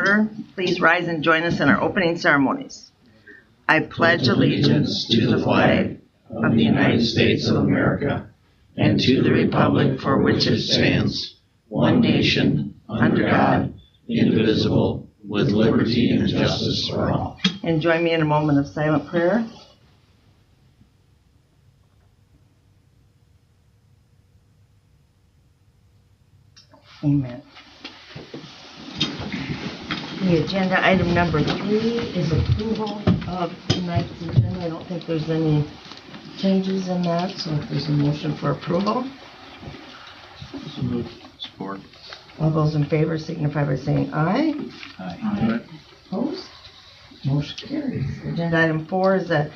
order. Please rise and join us in our opening ceremonies. I pledge allegiance to the flag of the United States of America and to the republic for which it stands, one nation, under God, indivisible, with liberty and justice for all. And join me in a moment of silent prayer. Amen. The agenda item number 3 is approval of tonight's agenda. I don't think there's any changes in that, so if there's a motion for approval. So moved. Support. All those in favor signify by saying aye. Aye. Opposed? Motion carries. Agenda item 4 is a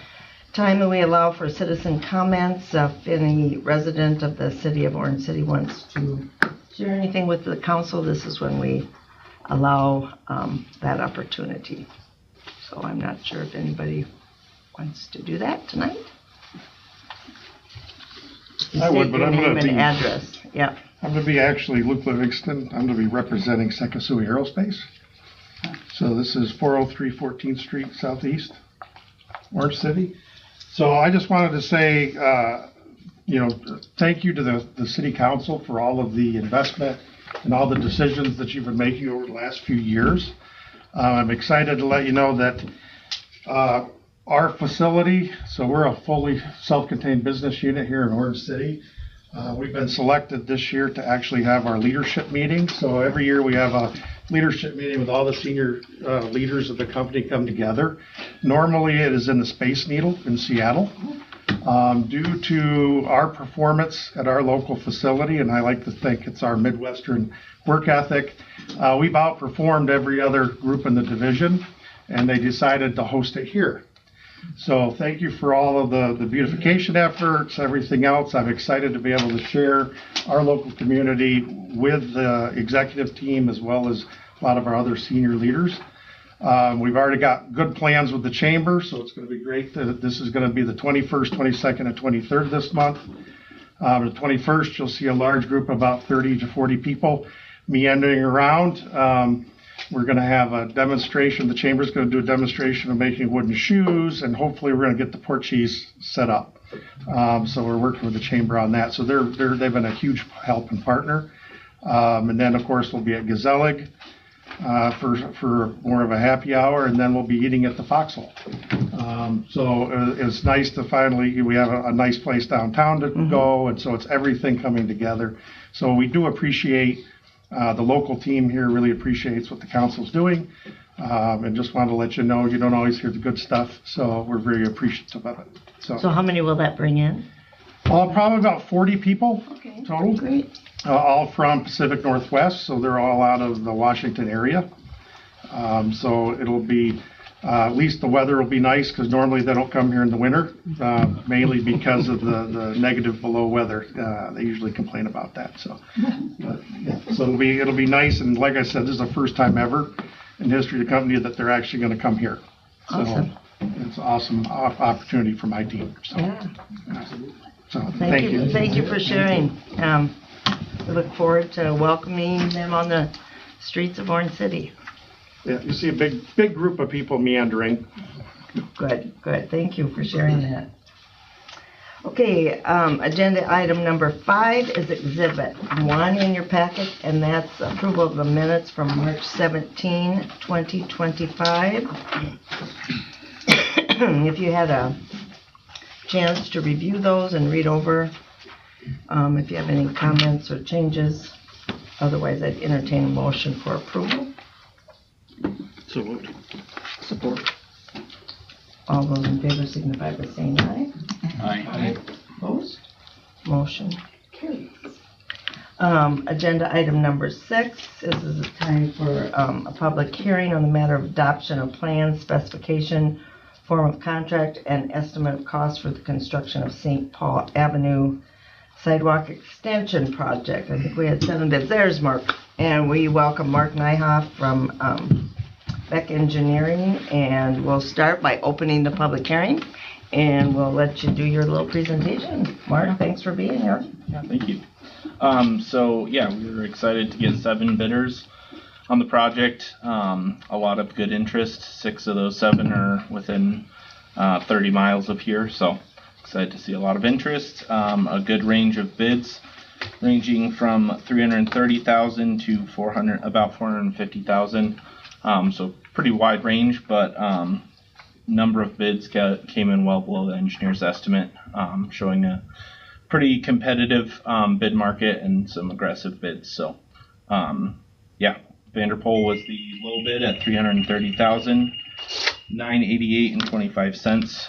time that we allow for citizen comments. If any resident of the city of Orange City wants to share anything with the council, this is when we allow that opportunity. So I'm not sure if anybody wants to do that tonight. I would, but I'm going to be address. Yeah. I'm going to be actually Luke Livingston. I'm going to be representing Sekisui Aerospace. So this is 403 14th Street Southeast, Orange City. So I just wanted to say, thank you to the City Council for all of the investment and all the decisions that you've been making over the last few years. I'm excited to let you know that our facility, so we're a fully self-contained business unit here in Orange City. We've been selected this year to actually have our leadership meeting. So every year we have a leadership meeting with all the senior leaders of the company come together. Normally it is in the Space Needle in Seattle. Due to our performance at our local facility, and I like to think it's our Midwestern work ethic, we've outperformed every other group in the division, and they decided to host it here. So thank you for all of the beautification efforts, everything else. I'm excited to be able to share our local community with the executive team as well as a lot of our other senior leaders. We've already got good plans with the chamber, so it's going to be great. This is going to be the 21st, 22nd, and 23rd this month. The 21st, you'll see a large group, about 30 to 40 people meandering around. We're going to have a demonstration. The chamber's going to do a demonstration of making wooden shoes, and hopefully we're going to get the porches set up. So we're working with the chamber on that. So they've been a huge help and partner. And then, of course, we'll be at Gazelig for more of a happy hour, and then we'll be eating at the Foxhole. So it's nice to finally, we have a nice place downtown to go, and so it's everything coming together. So we do appreciate the local team here, really appreciates what the council's doing, and just wanted to let you know you don't always hear the good stuff, so we're very appreciative of it. So how many will that bring in? Probably about 40 people total. Great. All from Pacific Northwest, so they're all out of the Washington area. So it'll be, at least the weather will be nice, because normally they don't come here in the winter, mainly because of the negative below weather. They usually complain about that. So, so it'll be nice, and like I said, this is the first time ever in the history of the company that they're actually going to come here. So awesome. It's an awesome opportunity for my team. So, yeah. So thank you. Thank you for sharing. We look forward to welcoming them on the streets of Orange City. Yeah, you see a big group of people meandering. Good. Thank you for sharing that. Okay, agenda item number 5 is Exhibit 1 in your packet, and that's approval of the minutes from March 17, 2025. If you had a chance to review those and read over, if you have any comments or changes, otherwise I'd entertain a motion for approval. So moved. Support. All those in favor signify by saying aye. Aye. Opposed? Motion carries. Agenda item number 6. This is a time for a public hearing on the matter of adoption of plan, specification, form of contract, and estimate of cost for the construction of St. Paul Avenue Sidewalk Extension Project. I think we had 7 bids. There's Mark. And we welcome Mark Nyhoff from Beck Engineering, and we'll start by opening the public hearing, and we'll let you do your little presentation. Mark, thanks for being here. Yeah, thank you. We were excited to get 7 bidders on the project. A lot of good interest. 6 of those 7 are within 30 miles of here, so excited to see a lot of interest. A good range of bids, ranging from $330,000 to about $450,000. So pretty wide range, but number of bids came in well below the engineer's estimate, showing a pretty competitive bid market and some aggressive bids. So yeah, Vanderpool was the low bid at $330,988.25.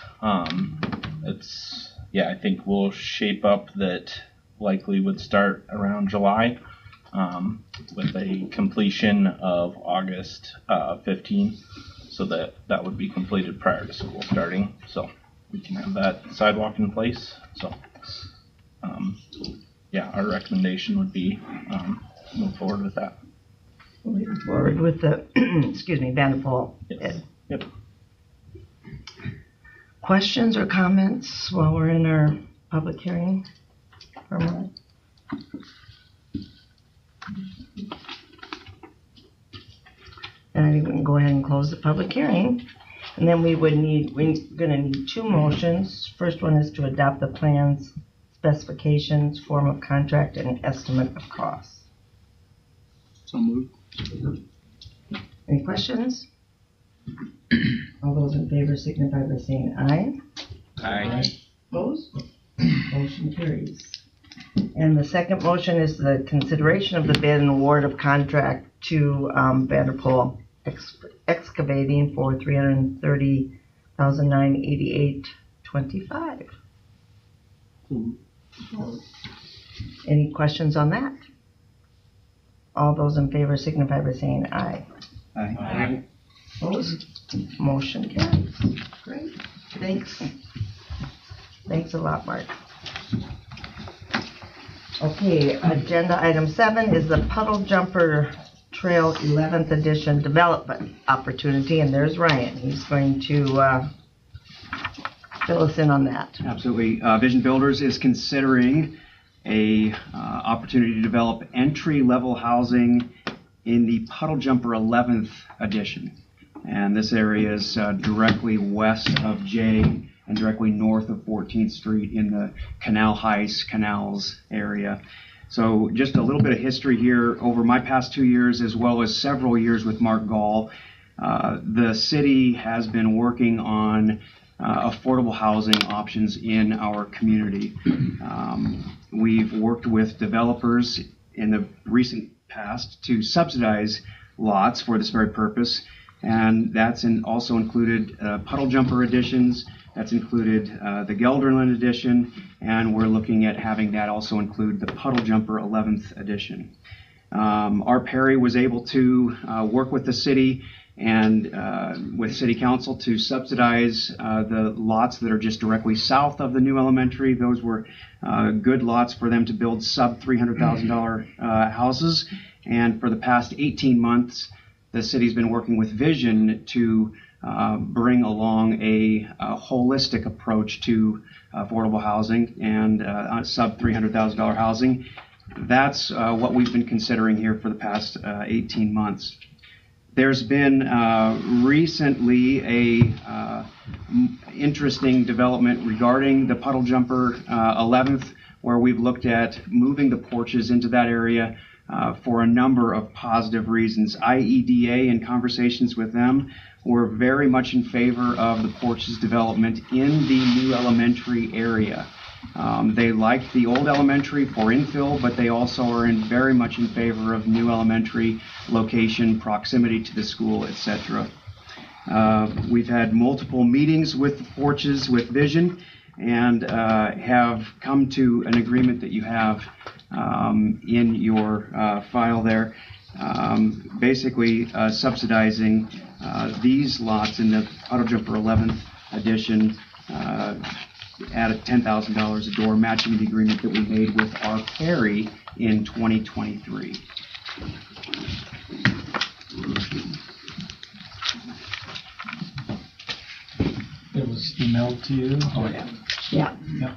I think we'll shape up that likely would start around July, with a completion of August 15, so that would be completed prior to school starting, so we can have that sidewalk in place. So our recommendation would be move forward with that. Moving forward with the, Vanderpool. Yes. Yep. Questions or comments while we're in our public hearing? And I think we can go ahead and close the public hearing. And then we're gonna need 2 motions. First one is to adopt the plans, specifications, form of contract, and estimate of costs. So moved. Any questions? All those in favor signify by saying aye. Aye. Opposed? Motion carries. And the second motion is the consideration of the bid and award of contract to Vanderpool Excavating for $330,988.25. Any questions on that? All those in favor signify by saying aye. Aye. Opposed? Motion carries. Great. Thanks. Thanks a lot, Mark. Okay, agenda item 7 is the Puddle Jumper Trail 11th Edition development opportunity, and there's Ryan. He's going to fill us in on that. Absolutely. Vision Builders is considering a opportunity to develop entry-level housing in the Puddle Jumper 11th Edition. And this area is directly west of J and directly north of 14th Street in the Canal Heights, Canals area. So just a little bit of history here. Over my past 2 years, as well as several years with Mark Gall, the city has been working on affordable housing options in our community. We've worked with developers in the recent past to subsidize lots for this very purpose, and that's also included Puddle Jumper additions. That's included the Gelderland edition, and we're looking at having that also include the Puddle Jumper 11th edition. Our Perry was able to work with the city and with City Council to subsidize the lots that are just directly south of the new elementary. Those were good lots for them to build sub $300,000 houses. And for the past 18 months, the city's been working with Vision to bring along a holistic approach to affordable housing and sub $300,000 housing. That's what we've been considering here for the past 18 months. There's been recently a interesting development regarding the Puddle Jumper 11th, where we've looked at moving the porches into that area for a number of positive reasons. IEDA, in conversations with them, were very much in favor of the porches development in the new elementary area. They like the old elementary for infill, but they also are very much in favor of new elementary location, proximity to the school, etc. We've had multiple meetings with the porches with Vision and have come to an agreement that you have in your file there, basically subsidizing these lots in the Puddle Jumper 11th edition at $10,000 a door, matching the agreement that we made with our Perry in 2023. It was emailed to you? Oh, yeah. Yeah. Yep.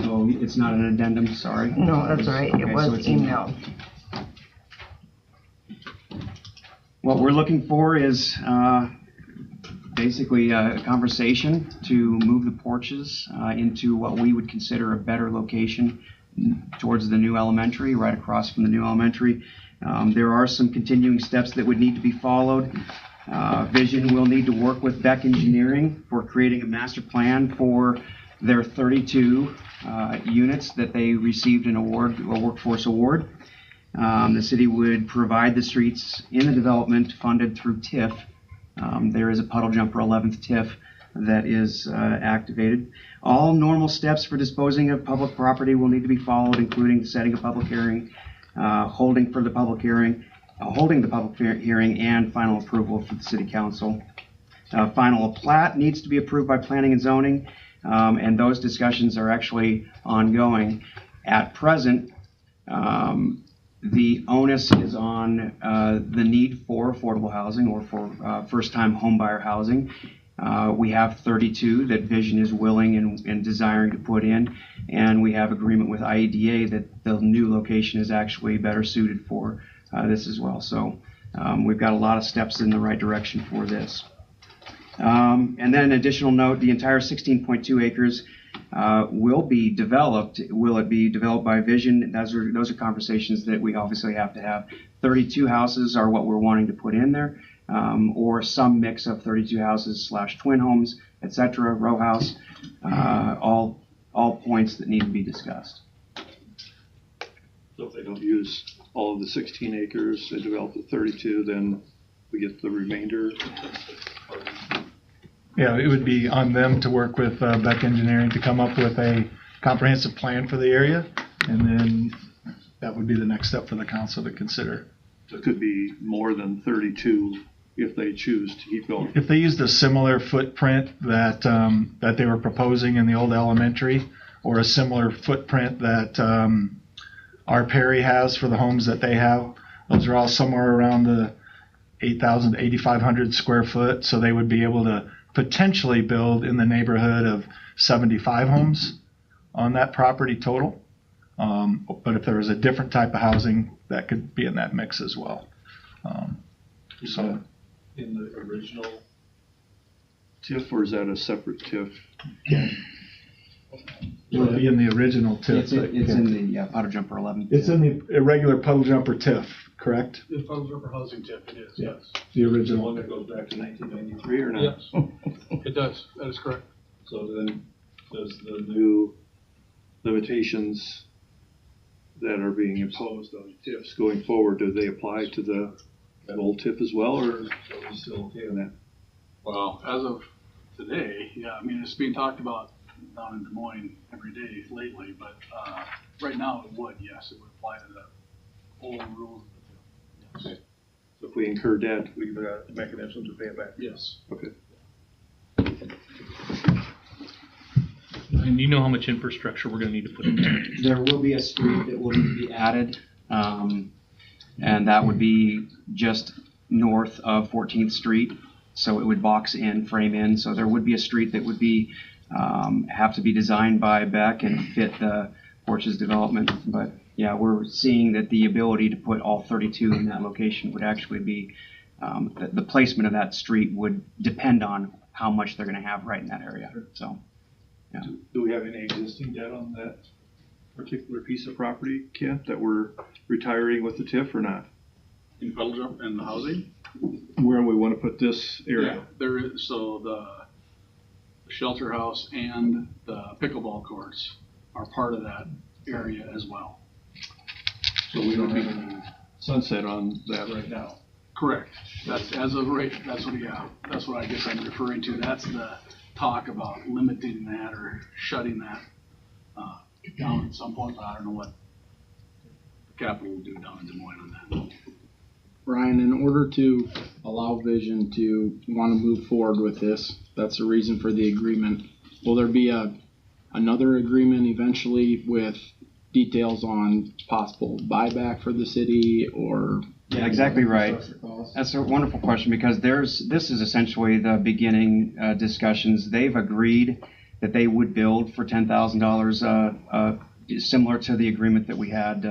So it's not an addendum, sorry. No, that's all right. It Okay, was so it's emailed. What we're looking for is basically a conversation to move the porches into what we would consider a better location towards the new elementary, right across from the new elementary. There are some continuing steps that would need to be followed. Vision will need to work with Beck Engineering for creating a master plan for their 32 units that they received a workforce award. The city would provide the streets in the development funded through TIF. There is a Puddle Jumper 11th TIF that is activated. All normal steps for disposing of public property will need to be followed, including setting a public hearing, holding the public hearing, and final approval for the city council. Final plat needs to be approved by planning and zoning, and those discussions are actually ongoing. At present, the onus is on the need for affordable housing or for first-time homebuyer housing. We have 32 that Vision is willing and desiring to put in, and we have agreement with IEDA that the new location is actually better suited for this as well. So we've got a lot of steps in the right direction for this. And then an additional note, the entire 16.2 acres will be developed. Will it be developed by Vision? Those are conversations that we obviously have to have. 32 houses are what we're wanting to put in there, or some mix of 32 houses / twin homes, etc., row house, all points that need to be discussed. So if they don't use all of the 16 acres, they develop the 32, then we get the remainder. Yeah, it would be on them to work with Beck Engineering to come up with a comprehensive plan for the area, and then that would be the next step for the council to consider. So it could be more than 32 if they choose to keep going. If they used a similar footprint that that they were proposing in the old elementary, or a similar footprint that our Perry has for the homes that they have, those are all somewhere around the 8,000 to 8,500 square foot, so they would be able to potentially build in the neighborhood of 75 homes on that property total. But if there was a different type of housing, that could be in that mix as well. So In the original TIF, or is that a separate TIF? it would be in the original TIF. It's in the Puddle Jumper 11. It's in the irregular Puddle Jumper TIF, correct? The Puddle Jumper housing TIF, it is, yes. The The original. one that goes back to 1993 or not? Yes, it does, that is correct. So then, does the new limitations that are being imposed on TIFs going forward, do they apply to that old TIF as well, or are we still okay on that? Well, as of today, yeah, I mean, it's being talked about down in Des Moines every day lately, but right now it would, yes, it would apply to the old rules of the TIF. Yes. So if we incur debt, we've got a mechanism to pay it back. Yes. Okay. And do you know how much infrastructure we're going to need to put in there? There will be a street that will need to be added, and that would be just north of 14th Street. So it would box in, frame in. So there would be a street that would be have to be designed by Beck and fit the Porches development. But yeah, we're seeing that the ability to put all 32 in that location would actually be the placement of that street would depend on how much they're going to have right in that area. So. Yeah. Do we have any existing debt on that particular piece of property, Kent, that we're retiring with the TIF or not? In Puddle Jump and the housing? Where we want to put this area? Yeah, there is, so the shelter house and the pickleball courts are part of that area as well. So we don't have any sunset on that right now. Correct. That's as of right, that's what I guess I'm referring to. That's the talk about limiting that or shutting that down at some point, but I don't know what the capital will do down in Des Moines on that. Ryan, in order to allow Vision to want to move forward with this, that's the reason for the agreement. Will there be another agreement eventually with details on possible buyback for the city or? Yeah, exactly right. That's a wonderful question because this is essentially the beginning discussions. They've agreed that they would build for $10,000, similar to the agreement that we had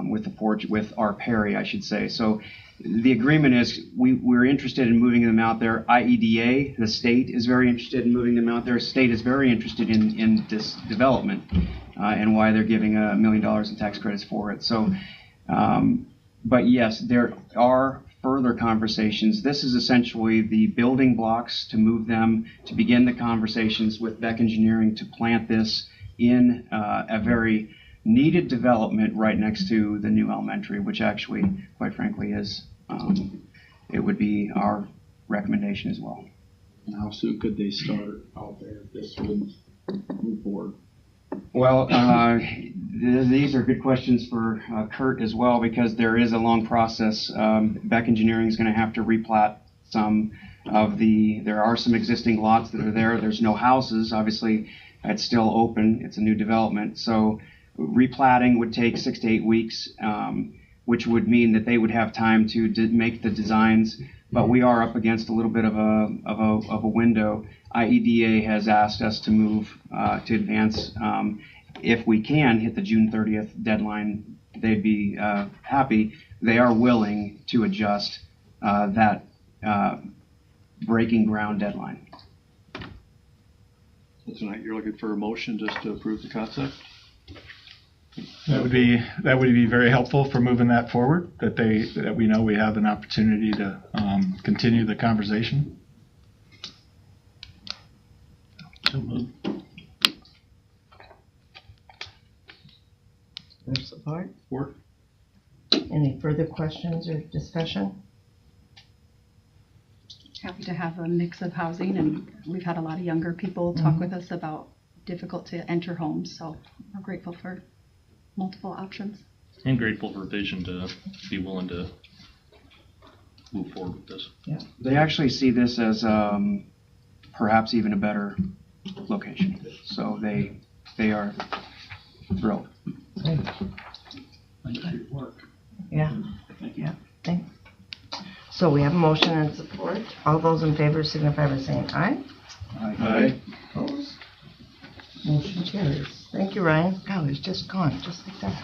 with our Perry, I should say. So the agreement is we're interested in moving them out there. IEDA, the state, is very interested in moving them out there. State is very interested in this development and why they're giving $1 million in tax credits for it. So, but yes, there are further conversations. This is essentially the building blocks to move them, to begin the conversations with Beck Engineering to plant this in a very needed development right next to the new elementary, which actually, quite frankly, is it would be our recommendation as well. And how soon could they start out there if this would move forward? Well, these are good questions for Kurt as well, because there is a long process. Beck Engineering is going to have to replat some of there are some existing lots that are there. There's no houses. Obviously, it's still open. It's a new development. So replatting would take 6 to 8 weeks, which would mean that they would have time to make the designs. But we are up against a little bit of a window. IEDA has asked us to move to advance. If we can hit the June 30th deadline, they'd be happy. They are willing to adjust that breaking ground deadline. So tonight you're looking for a motion just to approve the concept? That would be very helpful for moving that forward, that we know we have an opportunity to continue the conversation. So moved. There's support. Support. Any further questions or discussion? Happy to have a mix of housing, and we've had a lot of younger people talk with us about difficult to enter homes, so we're grateful for multiple options. And grateful for Vision to be willing to move forward with this. Yeah. They actually see this as perhaps even a better location. So they are thrilled. Great. Thank you for your work. Yeah. Thank you. Yeah. Thanks. So we have a motion and support. All those in favor signify by saying aye. Aye. Opposed? Motion carries. Thank you, Ryan. God, it's just gone, just like that.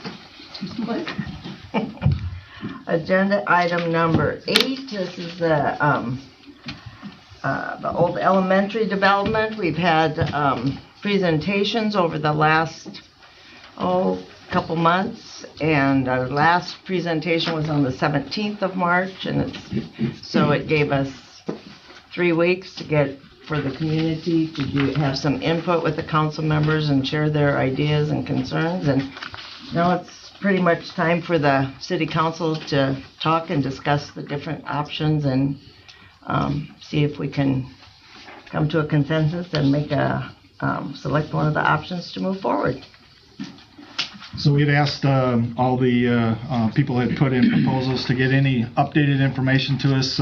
Agenda item number 8. This is the old elementary development. We've had presentations over the last couple months, and our last presentation was on the 17th of March, and it gave us 3 weeks to get for the community to have some input with the council members and share their ideas and concerns. And now it's pretty much time for the city council to talk and discuss the different options and see if we can come to a consensus and make select one of the options to move forward. So we'd asked all the people who had put in proposals to get any updated information to us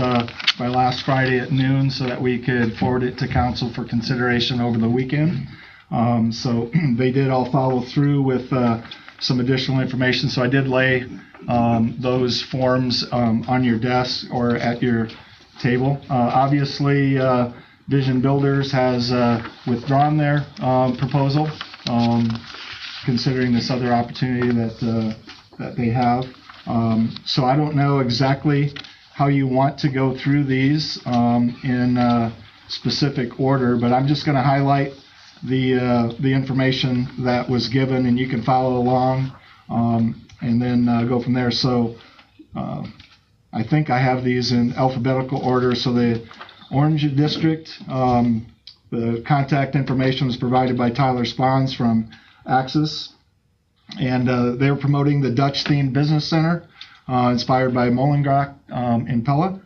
by last Friday at noon so that we could forward it to council for consideration over the weekend. So they did all follow through with some additional information. So I did lay those forms on your desk or at your table. Obviously, Vision Builders has withdrawn their proposal, considering this other opportunity that they have. So I don't know exactly how you want to go through these in specific order, but I'm just going to highlight the information that was given, and you can follow along and then go from there. So I think I have these in alphabetical order. So the Orange District, the contact information was provided by Tyler Spons from Axis, and they were promoting the Dutch-themed business center inspired by Molengracht in Pella.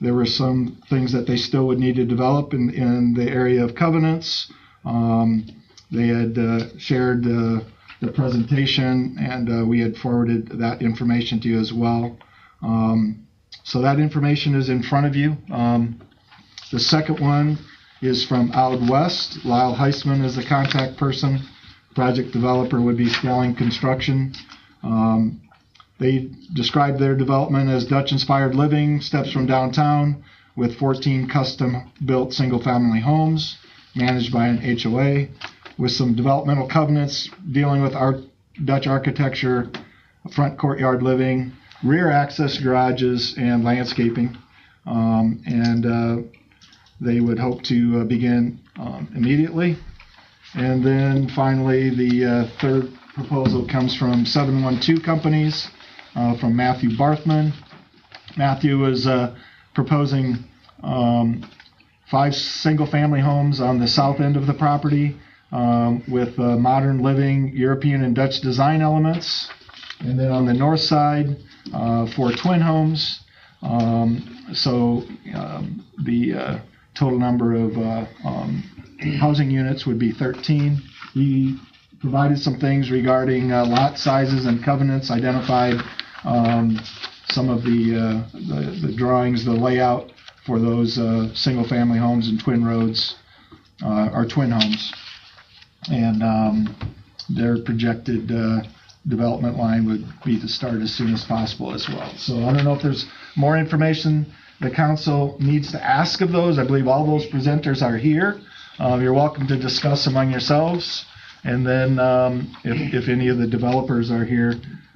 There were some things that they still would need to develop in the area of covenants. They had shared the presentation, and we had forwarded that information to you as well. So that information is in front of you. The second one is from Out West. Lyle Heisman is the contact person. Project developer would be Stelling Construction. They described their development as Dutch-inspired living, steps from downtown, with 14 custom-built single-family homes managed by an HOA, with some developmental covenants dealing with Dutch architecture, front courtyard living, rear access garages, and landscaping. They would hope to begin immediately. And then finally, the third proposal comes from 712 Companies, from Matthew Barthman. Matthew is proposing 5 single-family homes on the south end of the property with modern living, European and Dutch design elements. And then on the north side, 4 twin homes. The total number of housing units would be 13. He provided some things regarding lot sizes and covenants, identified some of the drawings, the layout for those single-family homes and twin roads, or twin homes. And their projected development line would be to start as soon as possible as well. So I don't know if there's more information the council needs to ask of those. I believe all those presenters are here. You're welcome to discuss among yourselves. And then if any of the developers are here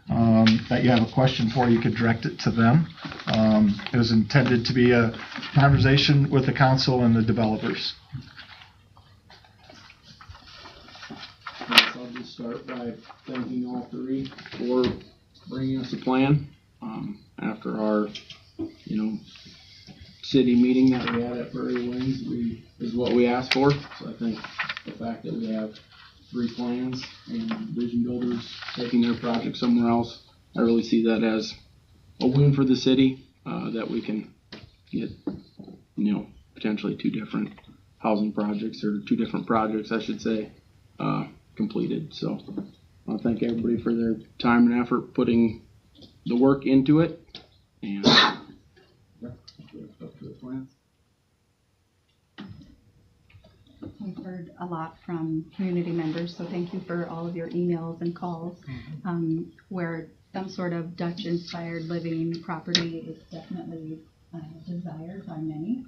that you have a question for, you could direct it to them. It was intended to be a conversation with the council and the developers. I'll just start by thanking all 3 for bringing us a plan. After our, city meeting that we had at Prairie Winds, is what we asked for. So I think the fact that we have 3 plans and Vision Builders taking their project somewhere else, I really see that as a win for the city, that we can get, potentially 2 different housing projects, or 2 different projects, I should say, completed. So I thank everybody for their time and effort putting the work into it. And up to the plans. We've heard a lot from community members, so thank you for all of your emails and calls, where some sort of Dutch-inspired living property is definitely desired by many.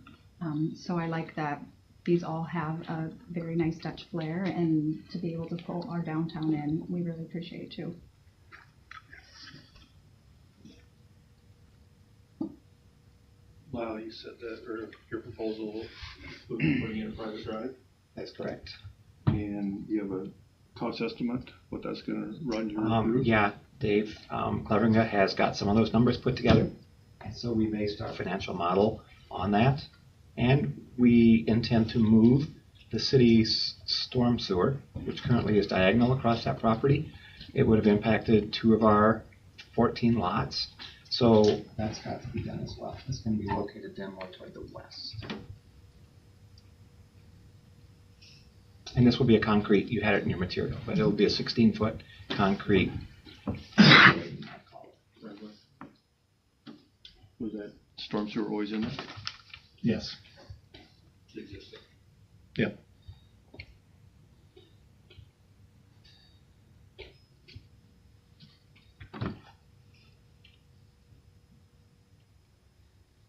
So I like that these all have a very nice Dutch flair, and to be able to pull our downtown in, we really appreciate it too. Lyle, you said that, or your proposal would be putting in a private drive, That's correct. and you have a cost estimate, what that's gonna run you through? Yeah, Dave Cleveringa has got some of those numbers put together. And so we based our financial model on that. And we intend to move the city's storm sewer, which currently is diagonal across that property. It would have impacted 2 of our 14 lots. So that's got to be done as well. It's going to be located down more toward the west. And this will be a concrete, you had it in your material, but it'll be a 16-foot concrete. Was that storm sewer always in there? Yes. Existing. Yep.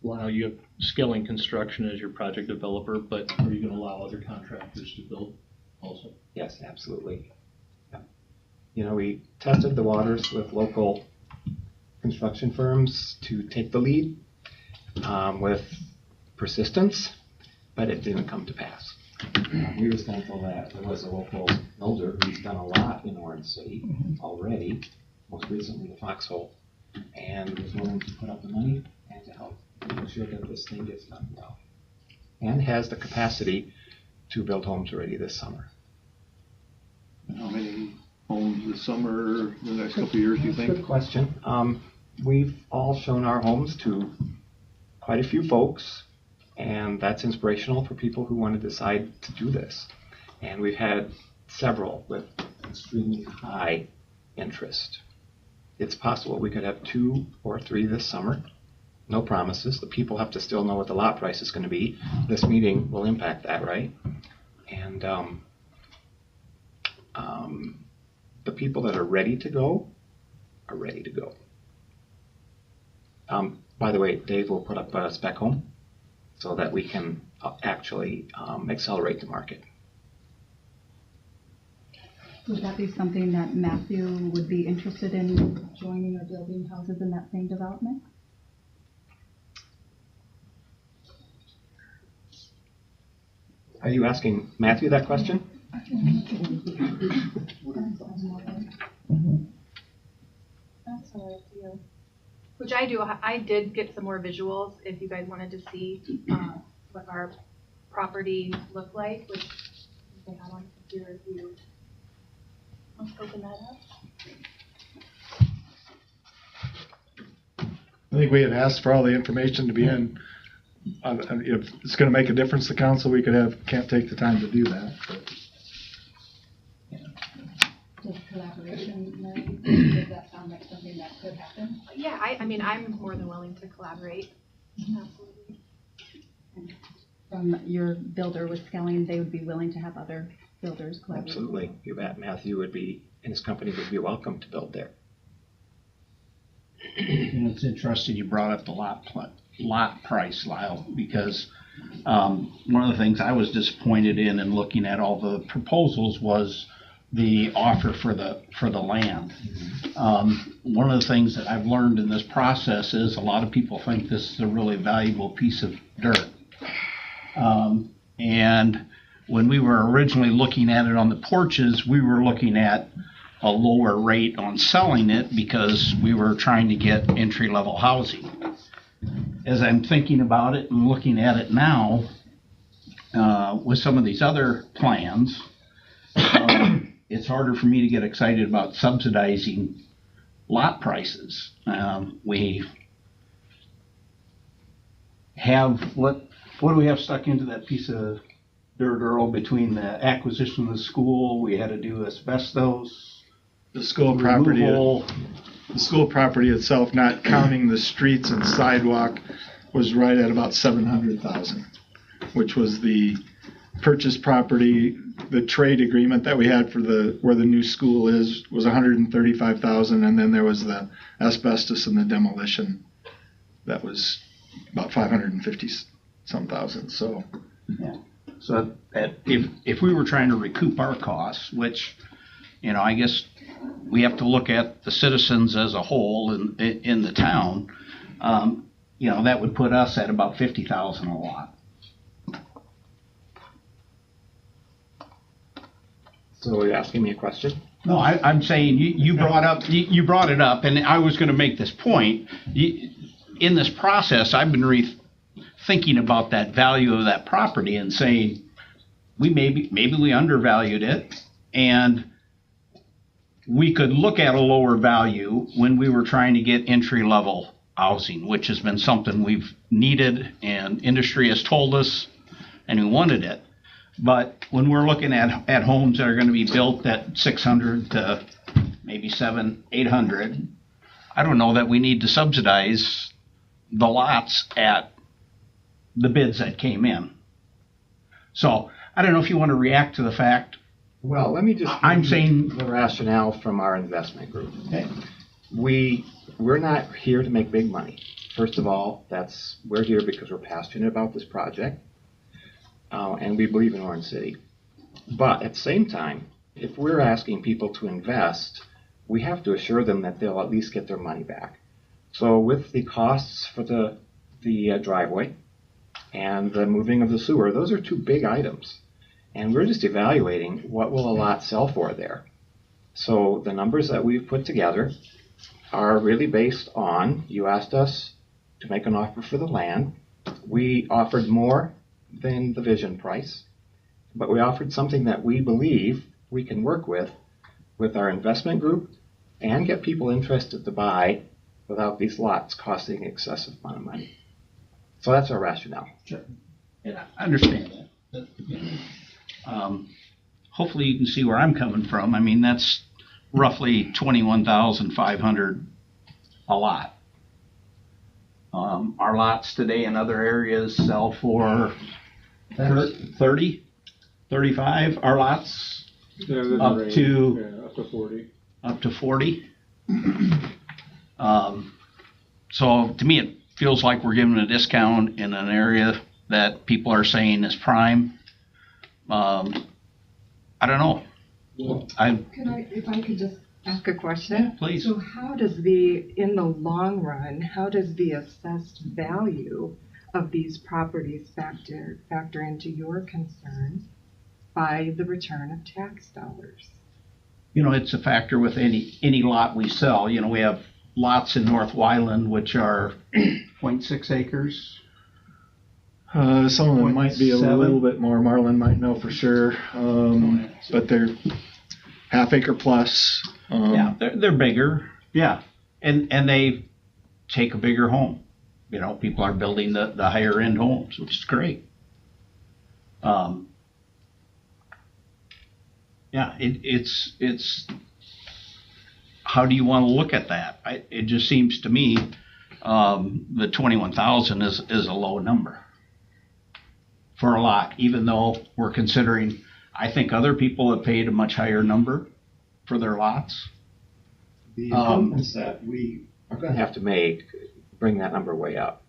Wow, you have Skilling Construction as your project developer, but are you going to allow other contractors to build also? Yes, absolutely. Yeah. We tested the waters with local construction firms to take the lead with persistence, but it didn't come to pass. We were thankful that there was a local builder who's done a lot in Orange City already, most recently the Foxhole, and was willing to put up the money and to help make sure that this thing gets done well, and has the capacity to build homes already this summer. How many homes this summer, the next couple of years, do you think? Good question. We've all shown our homes to quite a few folks, and that's inspirational for people who want to decide to do this. And we've had several with extremely high interest. It's possible we could have 2 or 3 this summer. No promises. The people have to still know what the lot price is going to be. This meeting will impact that, right? And the people that are ready to go are ready to go. By the way, Dave will put up a spec home so that we can actually accelerate the market. Would that be something that Matthew would be interested in joining or building houses in that same development? Are you asking Matthew that question? That's how I feel. Which I do. I did get some more visuals if you guys wanted to see what our property looked like, which they have on computer if you want to open that up. I think we had asked for all the information to be in. If it's going to make a difference to council, we can't take the time to do that. Does collaboration, does that sound like something that could happen? Yeah, I mean, I'm more than willing to collaborate. Absolutely. And from your builder with Skelling, they would be willing to have other builders collaborate? Absolutely. You bet. Matthew would be, and his company would be welcome to build there. And it's interesting you brought up the lot price, Lyle, because one of the things I was disappointed in looking at all the proposals was the offer for the land. One of the things that I've learned in this process is a lot of people think this is a really valuable piece of dirt. And when we were originally looking at it on the porches, we were looking at a lower rate on selling it because we were trying to get entry-level housing. As I'm thinking about it and looking at it now, with some of these other plans, it's harder for me to get excited about subsidizing lot prices. We have, what do we have stuck into that piece of dirt, Earl, between the acquisition of the school? We had to do asbestos. The school property, removal. the school property itself, not counting the streets and sidewalk, was right at about $700,000, which was the purchase property. The trade agreement that we had for where the new school was $135,000, and then there was the asbestos and the demolition that was about $550-some thousand. So, Yeah. So if we were trying to recoup our costs, which, I guess we have to look at the citizens as a whole in the town, that would put us at about $50,000 a lot. So are you asking me a question? No, I'm saying you brought it up, and I was going to make this point. In this process, I've been thinking about that value of that property and saying maybe we undervalued it, and we could look at a lower value when we were trying to get entry-level housing, which has been something we've needed and industry has told us, and we wanted it. But when we're looking at homes that are going to be built at 600 to maybe 700, 800, I don't know that we need to subsidize the lots at the bids that came in. So I don't know if you want to react to the fact. Well, let me just I'm saying the rationale from our investment group. Okay. We're not here to make big money. First of all, we're here because we're passionate about this project, and we believe in Orange City. But at the same time, if we're asking people to invest, we have to assure them that they'll at least get their money back. So with the costs for the driveway and the moving of the sewer, those are two big items. And we're just evaluating what will a lot sell for there. So the numbers that we've put together are really based on, you asked us to make an offer for the land. We offered more than the vision price, but we offered something that we believe we can work with our investment group and get people interested to buy without these lots costing excessive amount of money. So that's our rationale. Sure. Yeah, I understand that. Hopefully you can see where I'm coming from. I mean, that's roughly $21,500 a lot. Our lots today in other areas sell for 30, 35. Our lots up to 40. Up to 40. So to me, it feels like we're giving a discount in an area that people are saying is prime. I don't know. If I could just ask a question? Yeah, please. So how does in the long run, how does the assessed value of these properties factor into your concerns by the return of tax dollars? It's a factor with any lot we sell. We have lots in North Wyland which are 0.6 acres. Some of them might be a 0.7. little bit more. Marlon might know for sure, but they're half-acre plus. Yeah, they're bigger. Yeah, and they take a bigger home. People are building the higher end homes, which is great. Yeah, it's. How do you want to look at that? It just seems to me the 21,000 is a low number for a lot, even though we're considering. I think other people have paid a much higher number for their lots. The improvements that we are going to have to make bring that number way up.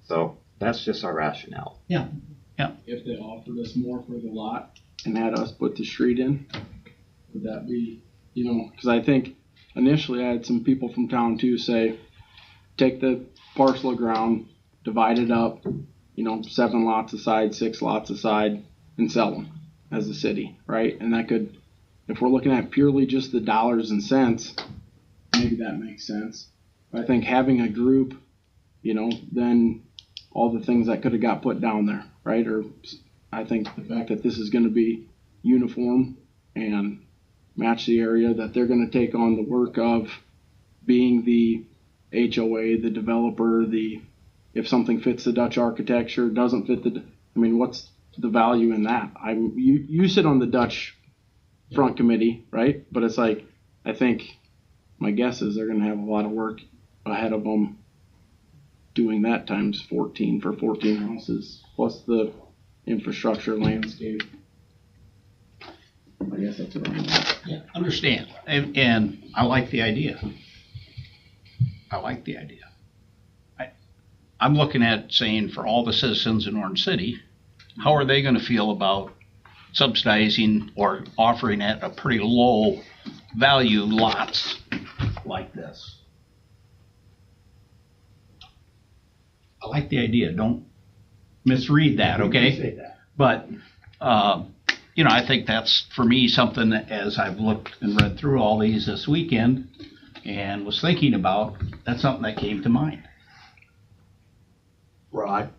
So that's just our rationale. Yeah. If they offered us more for the lot and had us put the street in, would that be, because I think initially I had some people from town too say, take the parcel of ground, divide it up, 7 lots aside, 6 lots aside, and sell them as a city, right? And that could, if we're looking at purely just the dollars and cents, maybe that makes sense. But I think having a group, then all the things that could have got put down there, right? Or I think the fact that this is going to be uniform and match the area, that they're going to take on the work of being the HOA, the developer, if something fits the Dutch architecture, doesn't fit what's the value in that? You sit on the Dutch front committee, right? But it's like, I think my guess is they're going to have a lot of work ahead of them doing that times 14 for 14 houses, plus the infrastructure, landscape. I guess that's what I'm at. Yeah, understand. And I like the idea. I'm looking at saying for all the citizens in Orange City, how are they going to feel about subsidizing or offering at a pretty low value lots like this? I like the idea. Don't misread that, okay? But, I think that's, for me, something that as I've looked and read through all these this weekend and was thinking about, that's something that came to mind. Rod,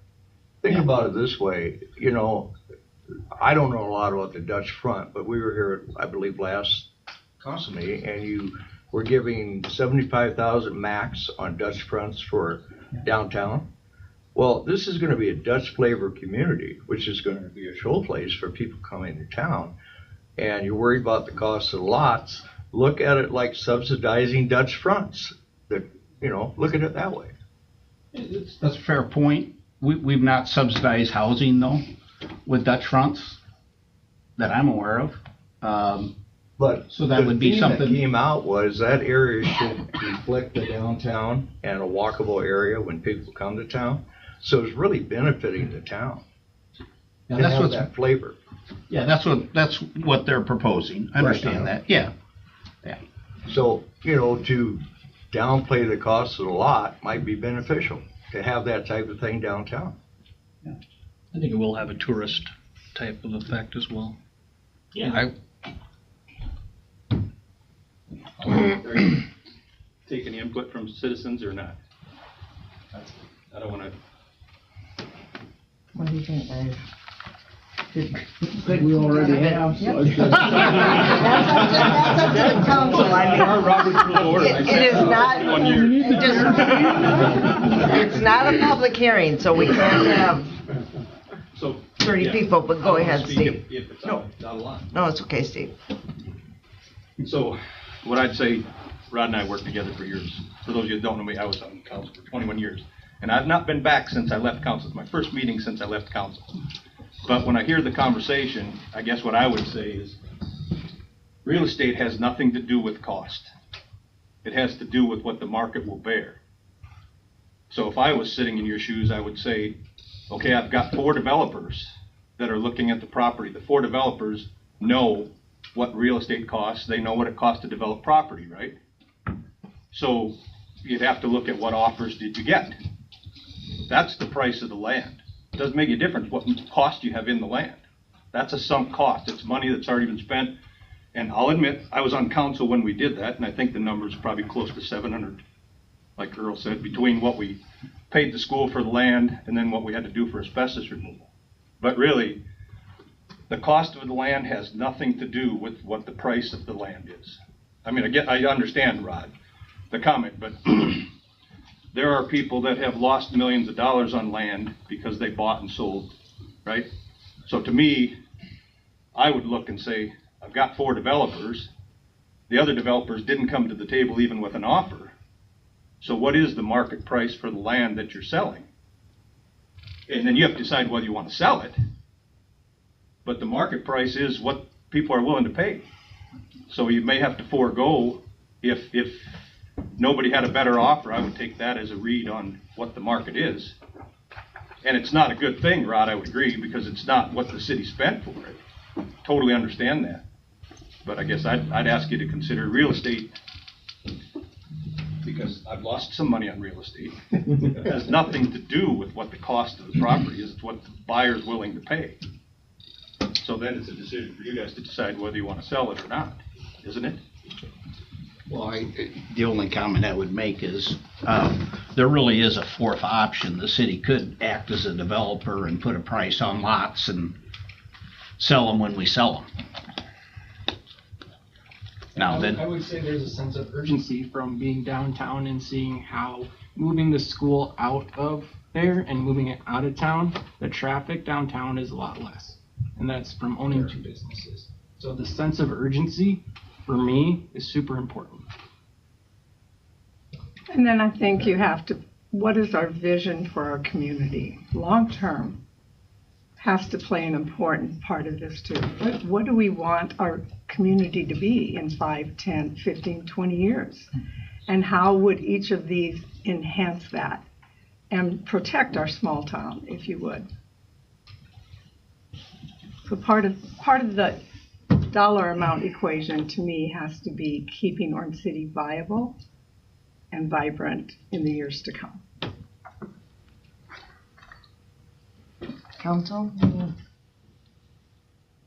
think about it this way, I don't know a lot about the Dutch front, but we were here, I believe, last council meeting, and you were giving 75,000 max on Dutch fronts for downtown. Well, this is going to be a Dutch flavor community, which is going to be a show place for people coming to town. And you're worried about the cost of the lots. Look at it like subsidizing Dutch fronts. Look at it that way. That's a fair point. We've not subsidized housing, though, with Dutch fronts that I'm aware of. But so that would be something that came out was that area should reflect the downtown and a walkable area when people come to town. So it's really benefiting the town. Yeah, that's what that flavor. Yeah, that's what they're proposing. I understand that. Yeah. So to downplay the cost of the lot might be beneficial to have that type of thing downtown. Yeah. I think it will have a tourist type of effect as well. Yeah. Take any input from citizens or not? I don't want to. What do you think, guys? We already have. So That's up to the council. It is not. It's not a public hearing, so we can't have 30 people. But go ahead, Steve. If it's out of line. No, it's okay, Steve. So, what I'd say, Rod and I worked together for years. For those of you that don't know me, I was on council for 21 years. And I've not been back since I left council. It's my first meeting since I left council. But when I hear the conversation, I guess what I would say is real estate has nothing to do with cost. It has to do with what the market will bear. So if I was sitting in your shoes, I would say, okay, I've got 4 developers that are looking at the property. The 4 developers know what real estate costs, they know what it costs to develop property, right? So you'd have to look at what offers did you get. That's the price of the land. It doesn't make a difference what cost you have in the land. That's a sunk cost. It's money that's already been spent. And I'll admit, I was on council when we did that, and I think the number's probably close to 700, like Earl said, between what we paid the school for the land and then what we had to do for asbestos removal. But really, the cost of the land has nothing to do with what the price of the land is. I mean, I understand, Rod, the comment, but there are people that have lost millions of dollars on land because they bought and sold, right? So to me, I would look and say, I've got 4 developers. The other developers didn't come to the table even with an offer. So what is the market price for the land that you're selling? And then you have to decide whether you want to sell it. But the market price is what people are willing to pay. So you may have to forego, if nobody had a better offer, I would take that as a read on what the market is. And it's not a good thing, Rod, I would agree, because it's not what the city spent for it. Totally understand that. But I guess I'd ask you to consider real estate, because I've lost some money on real estate. It has nothing to do with what the cost of the property is. It's what the buyer's willing to pay. So then it's a decision for you guys to decide whether you want to sell it or not, isn't it? Well, the only comment I would make is there really is a fourth option. The city could act as a developer and put a price on lots and sell them when we sell them. Now then, I would say there's a sense of urgency from being downtown and seeing how moving the school out of there and moving it out of town, the traffic downtown is a lot less. And that's from owning 2 businesses. So the sense of urgency for me is super important. And then I think you have to, what is our vision for our community? Long-term has to play an important part of this too. What do we want our community to be in 5, 10, 15, 20 years? And how would each of these enhance that and protect our small town, if you would? So part of the dollar amount equation to me has to be keeping Orange City viable and vibrant in the years to come. Council, any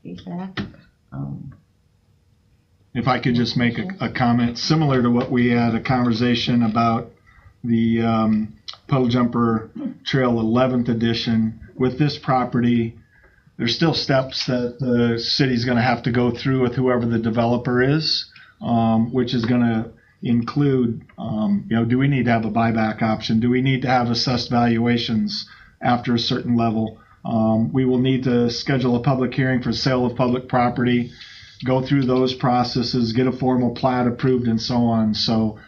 feedback? If I could just make a comment similar to what we had a conversation about the Puddle Jumper Trail 11th edition with this property. There's still steps that the city's going to have to go through with whoever the developer is, which is going to include, do we need to have a buyback option? Do we need to have assessed valuations after a certain level? We will need to schedule a public hearing for sale of public property, go through those processes, get a formal plat approved, and so on. So,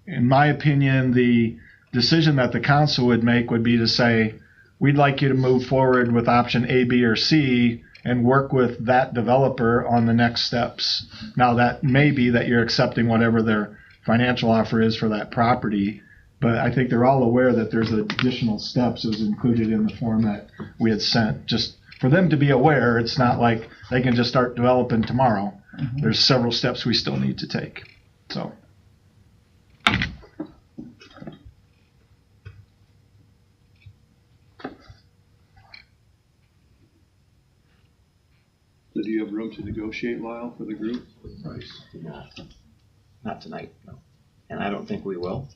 in my opinion, the decision that the council would make would be to say, we'd like you to move forward with option A, B, or C and work with that developer on the next steps. Now, that may be that you're accepting whatever their financial offer is for that property, but I think they're all aware that there's additional steps as included in the form that we had sent. Just for them to be aware, it's not like they can just start developing tomorrow. Mm-hmm. There's several steps we still need to take. So. So do you have room to negotiate, Lyle, for the group? Price? Not tonight, no. And I don't think we will.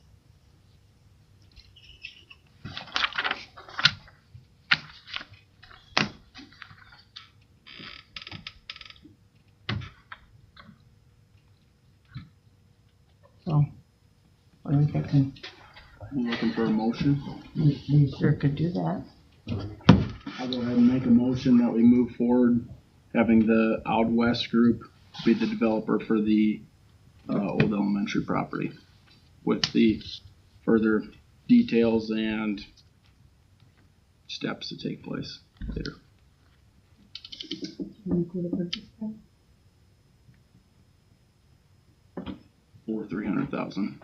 So, what are we thinking? I'm looking for a motion. We sure could do that. I'll go ahead and make a motion that we move forward, having the Out West Group be the developer for the old elementary property, with the further details and steps to take place later. For $300,000.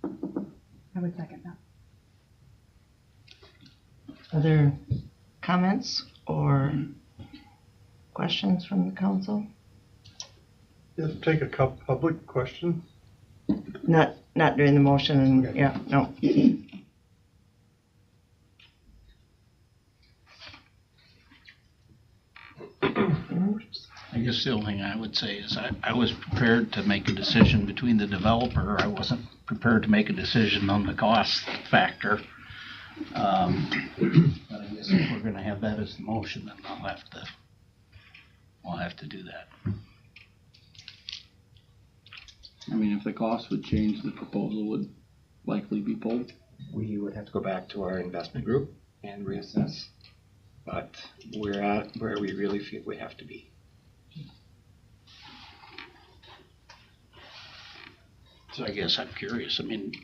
I would second that. Other comments or questions from the council? Take a public question. Not during the motion, and, yeah, no. I guess the only thing I would say is I was prepared to make a decision between the developer. I wasn't prepared to make a decision on the cost factor. But I guess if we're gonna have that as the motion, then I'll have to do that. I mean, if the cost would change, the proposal would likely be pulled. We would have to go back to our investment group and reassess. But we're at where we really feel we have to be. So I guess I'm curious. I mean,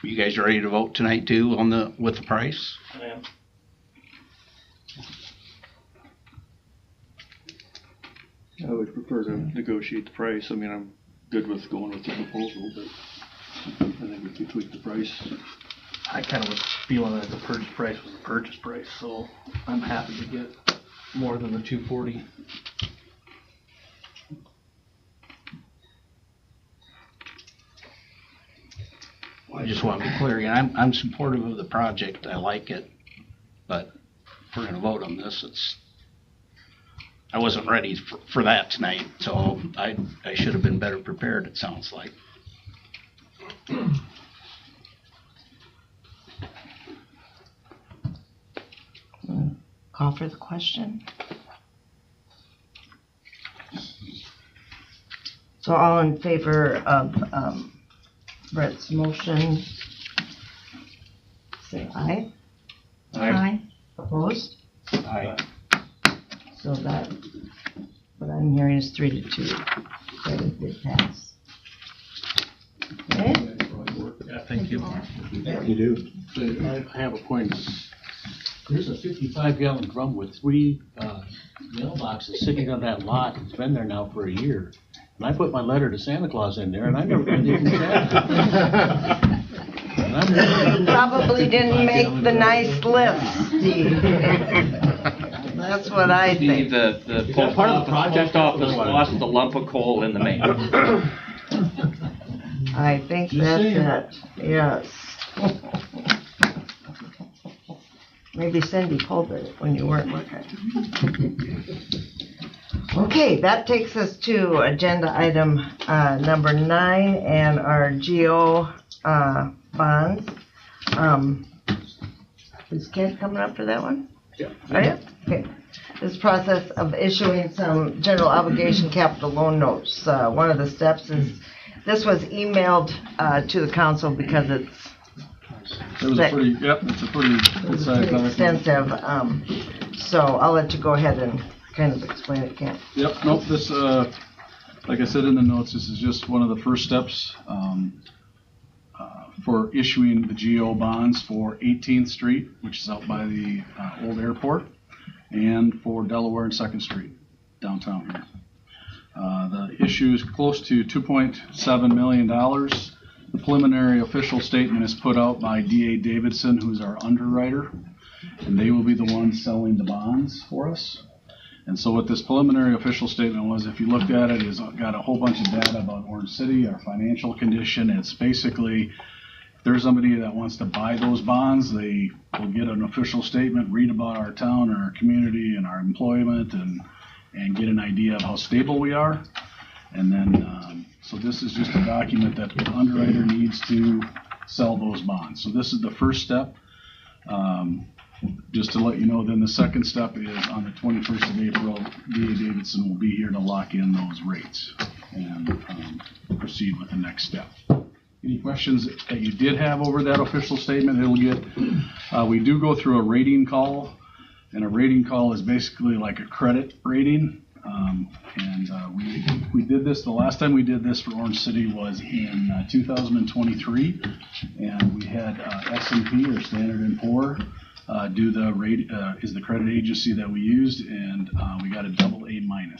you guys ready to vote tonight too with the price? I am. I would prefer to negotiate the price. I mean, I'm good with going with the proposal, but I think we can tweak the price. I kind of was feeling that the purchase price was the purchase price, so I'm happy to get more than the $240. I just want to be clear, again, I'm supportive of the project. I like it, but if we're going to vote on this, I wasn't ready for that tonight, so I should have been better prepared, it sounds like. Call for the question. So all in favor of Brett's motion, say aye. Aye. Opposed? Aye. So that, what I'm hearing is 3-2. That it did pass. Okay? Yeah, thank you. You do. I have a point. There's a 55-gallon drum with 3 mailboxes sitting on that lot. It's been there now for a year. And I put my letter to Santa Claus in there, and I never got even Santa. You probably didn't make the nice list, Steve. That's what I think. The part of the project office lost a lump of coal in the mail. I think that's it, yes. Maybe Cindy pulled it when you weren't looking. Okay, that takes us to agenda item number 9 and our GO bonds. Is Ken coming up for that one? Yeah. Are you? Okay. This process of issuing some general obligation capital loan notes. One of the steps is, this was emailed to the council because it's It's a pretty good-sized document. extensive. So I'll let you go ahead and kind of explain it, Ken. Yep, nope, this, like I said in the notes, this is just one of the first steps for issuing the GO bonds for 18th Street, which is out by the old airport, and for Delaware and 2nd Street, downtown here. The issue is close to $2.7 million. The preliminary official statement is put out by D.A. Davidson, who's our underwriter, and they will be the ones selling the bonds for us. And so what this preliminary official statement was, if you looked at it, is got a whole bunch of data about Orange City, our financial condition. It's basically, if there's somebody that wants to buy those bonds, they will get an official statement, read about our town and our community and our employment, and get an idea of how stable we are. And then, so this is just a document that the underwriter needs to sell those bonds. So this is the first step. Just to let you know, then the second step is on the 21st of April, D.A. Davidson will be here to lock in those rates and proceed with the next step. Any questions that you did have over that official statement, it'll get, we do go through a rating call, and a rating call is basically like a credit rating. We did this, the last time we did this for Orange City was in 2023, and we had S&P, or Standard & Poor, do the rate, is the credit agency that we used, and we got a AA-.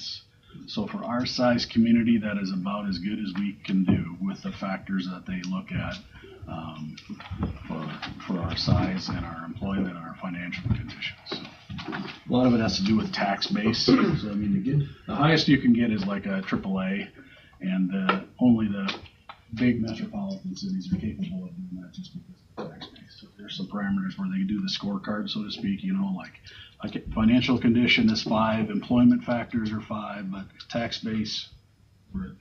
So for our size community, that is about as good as we can do with the factors that they look at for our size and our employment and our financial conditions. A lot of it has to do with tax base. So, I mean, the highest you can get is like a AAA, and only the big metropolitan cities are capable of doing that just because of the tax base. So there's some parameters where they do the scorecard, so to speak, like financial condition is 5, employment factors are 5, but tax base, we're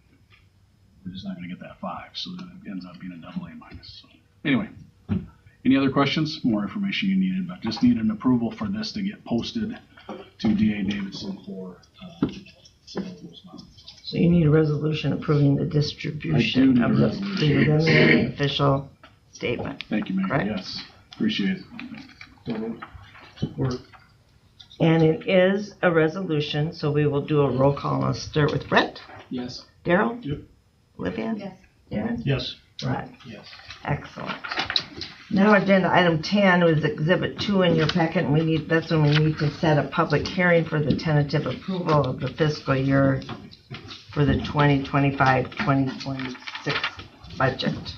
just not going to get that 5, so it ends up being a AA minus. So anyway, any other questions? More information you needed, but just need an approval for this to get posted to DA Davidson for sale of those bonds. So you need a resolution approving the distribution of the preliminary official statement. Thank you, Mayor. Correct? Yes, appreciate it. Support. And it is a resolution, so we will do a roll call. I'll start with Brett. Yes. Darrell? Yep. Olivia? Yes. Darren? Yes. Rod? Yes. Excellent. Now agenda item 10 was exhibit 2 in your packet, and that's when we need to set a public hearing for the tentative approval of the fiscal year for the 2025-2026 budget.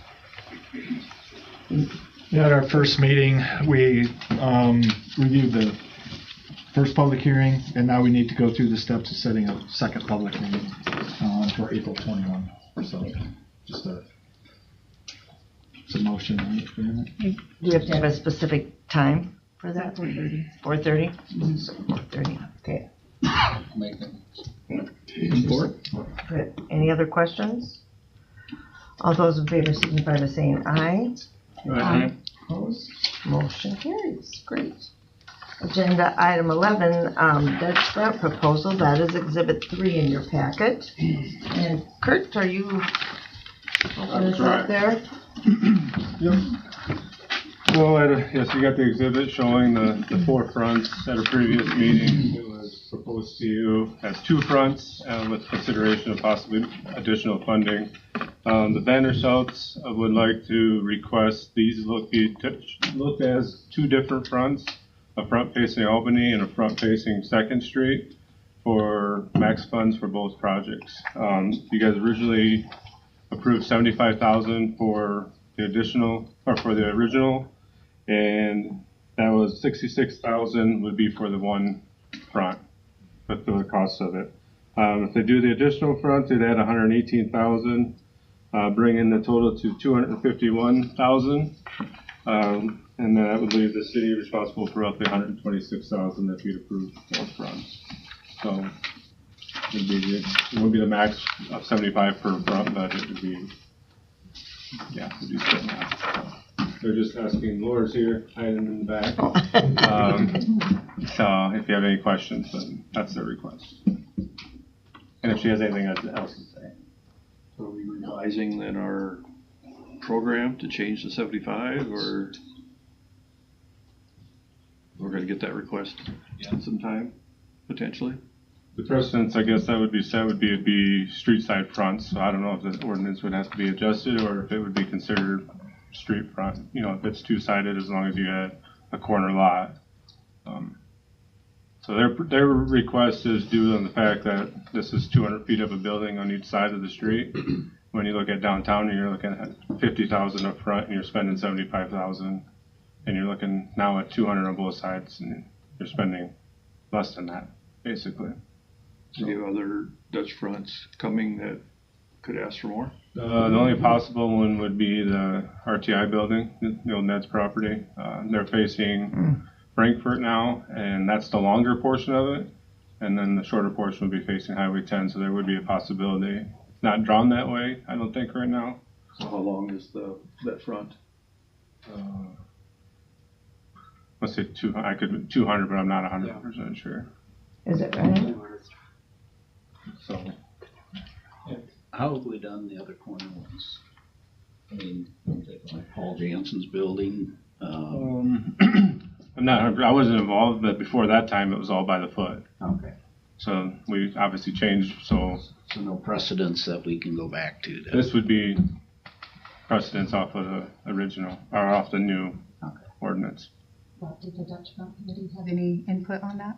At our first meeting, we reviewed the first public hearing, and now we need to go through the steps of setting a second public hearing for April 21. So just it's a motion. Do you have to have a specific time for that? 4:30. 4:30? So 4:30, okay. Make them. Support. Good. Any other questions? All those in favor signify by saying aye. Aye. Opposed? Motion carries. Great. Agenda item 11, Dutch Sprout proposal. That is exhibit 3 in your packet. And Kurt, are you opening this up there? Yep. Well, yes, you got the exhibit showing the 4 fronts at a previous meeting. It was proposed to you as 2 fronts with consideration of possibly additional funding. The Vandersouts would like to request these looked as 2 different fronts, a front facing Albany and a front facing 2nd Street for max funds for both projects. You guys originally approved $75,000 for the additional, or for the original, and that was $66,000 would be for the 1 front, but for the cost of it. If they do the additional front, they'd add $118,000, bringing the total to $251,000. And then that would leave the city responsible for roughly $126,000 if you'd approve both fronts. So it would be the max of 75 per front, but it would be, yeah, it would be split now. They're just asking, Laura's here, hiding in the back. So if you have any questions, then that's their request. And if she has anything else to say. Are we revising then our program to change to 75, or we're going to get that request sometime, potentially? The precedence, I guess, that would be set would be street side fronts. So I don't know if the ordinance would have to be adjusted or if it would be considered street front. You know, if it's 2-sided, as long as you had a corner lot. So their request is due on the fact that this is 200 feet of a building on each side of the street. When you look at downtown, you're looking at $50,000 up front, and you're spending $75,000, and you're looking now at 200 on both sides, and you're spending less than that, basically. Do you have other Dutch fronts coming that could ask for more? The only possible one would be the RTI building, the old Ned's property. They're facing Frankfurt now, and that's the longer portion of it. And then the shorter portion would be facing Highway 10, so there would be a possibility. It's not drawn that way, I don't think, right now. So how long is that front? Let's say 200, but I'm not 100% sure. Is it right? So. How have we done the other corner ones? I mean, like Paul Jansen's building. I wasn't involved, but before that time, it was all by the foot. Okay. So we obviously changed. So no precedents that we can go back to. This would be precedents off of the original or off the new ordinance. Well, did the Dutch Front Committee have any input on that?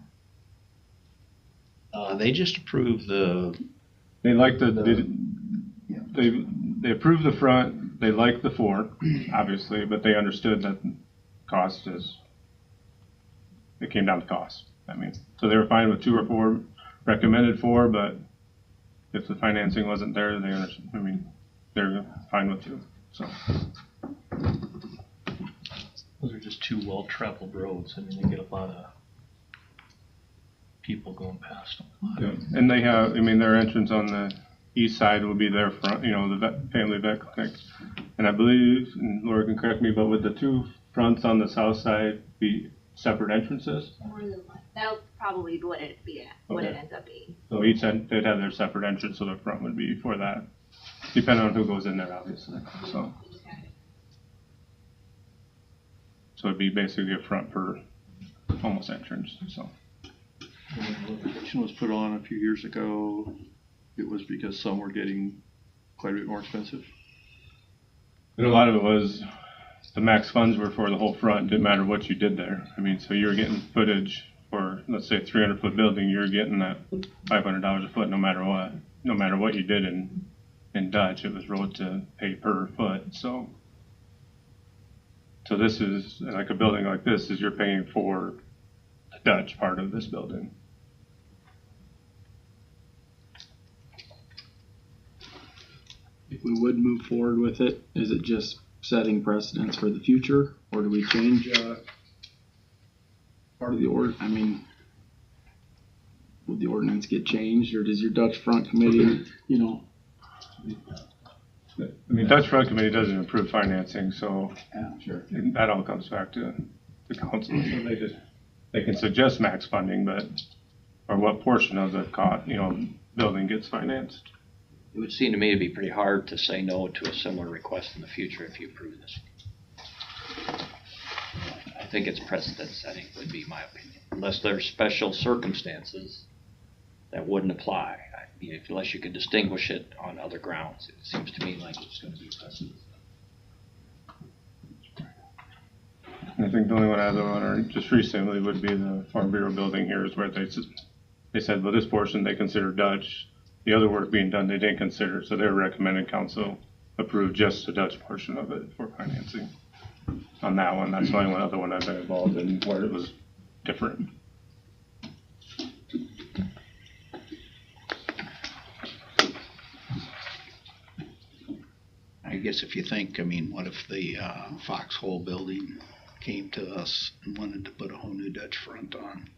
They just approved the. They like they approved the front. They like the 4, obviously, but they understood that cost is. It came down to cost. I mean, so they were fine with 2 or 4, recommended 4, but if the financing wasn't there, they're fine with 2, so. Those are just 2 well-traveled roads. I mean, they get a lot of people going past them. Yeah. And they have, their entrance on the east side will be their front, the family vet clinic. And I believe, and Laura can correct me, but would the 2 fronts on the south side be separate entrances? More than one. That'll probably be what it Okay. ends up being. So each end, they'd have their separate entrance, so the front would be for that, depending on who goes in there, obviously, so. So it'd be basically a front per almost entrance, so. When the limitation was put on a few years ago, it was because some were getting quite a bit more expensive. And a lot of it was, the max funds were for the whole front, didn't matter what you did there. So you were getting footage for, let's say, a 300-foot building, you're getting that $500 a foot no matter what. No matter what you did in Dutch, it was road to pay per foot, so. So this is, like a building like this, is you're paying for the Dutch part of this building. If we would move forward with it, is it just setting precedents for the future, or do we change part of the order? Would the ordinance get changed, or does your Dutch Front Committee, Dutch Front Committee doesn't approve financing, so sure. That all comes back to the council. So they can suggest max funding, or what portion of the building gets financed. It would seem to me to be pretty hard to say no to a similar request in the future if you approve this. I think it's precedent setting would be my opinion, unless there's special circumstances that wouldn't apply. Unless you could distinguish it on other grounds, it seems to me like it's going to be precedent. I think the only one I have on just recently would be the Farm Bureau building here, is where they said, well, this portion they consider Dutch. The other work being done they didn't consider, so they were recommending council approve just the Dutch portion of it for financing. On that one, that's the only other one I've been involved in where it was different. I guess if you think, what if the Foxhole building came to us and wanted to put a whole new Dutch front on?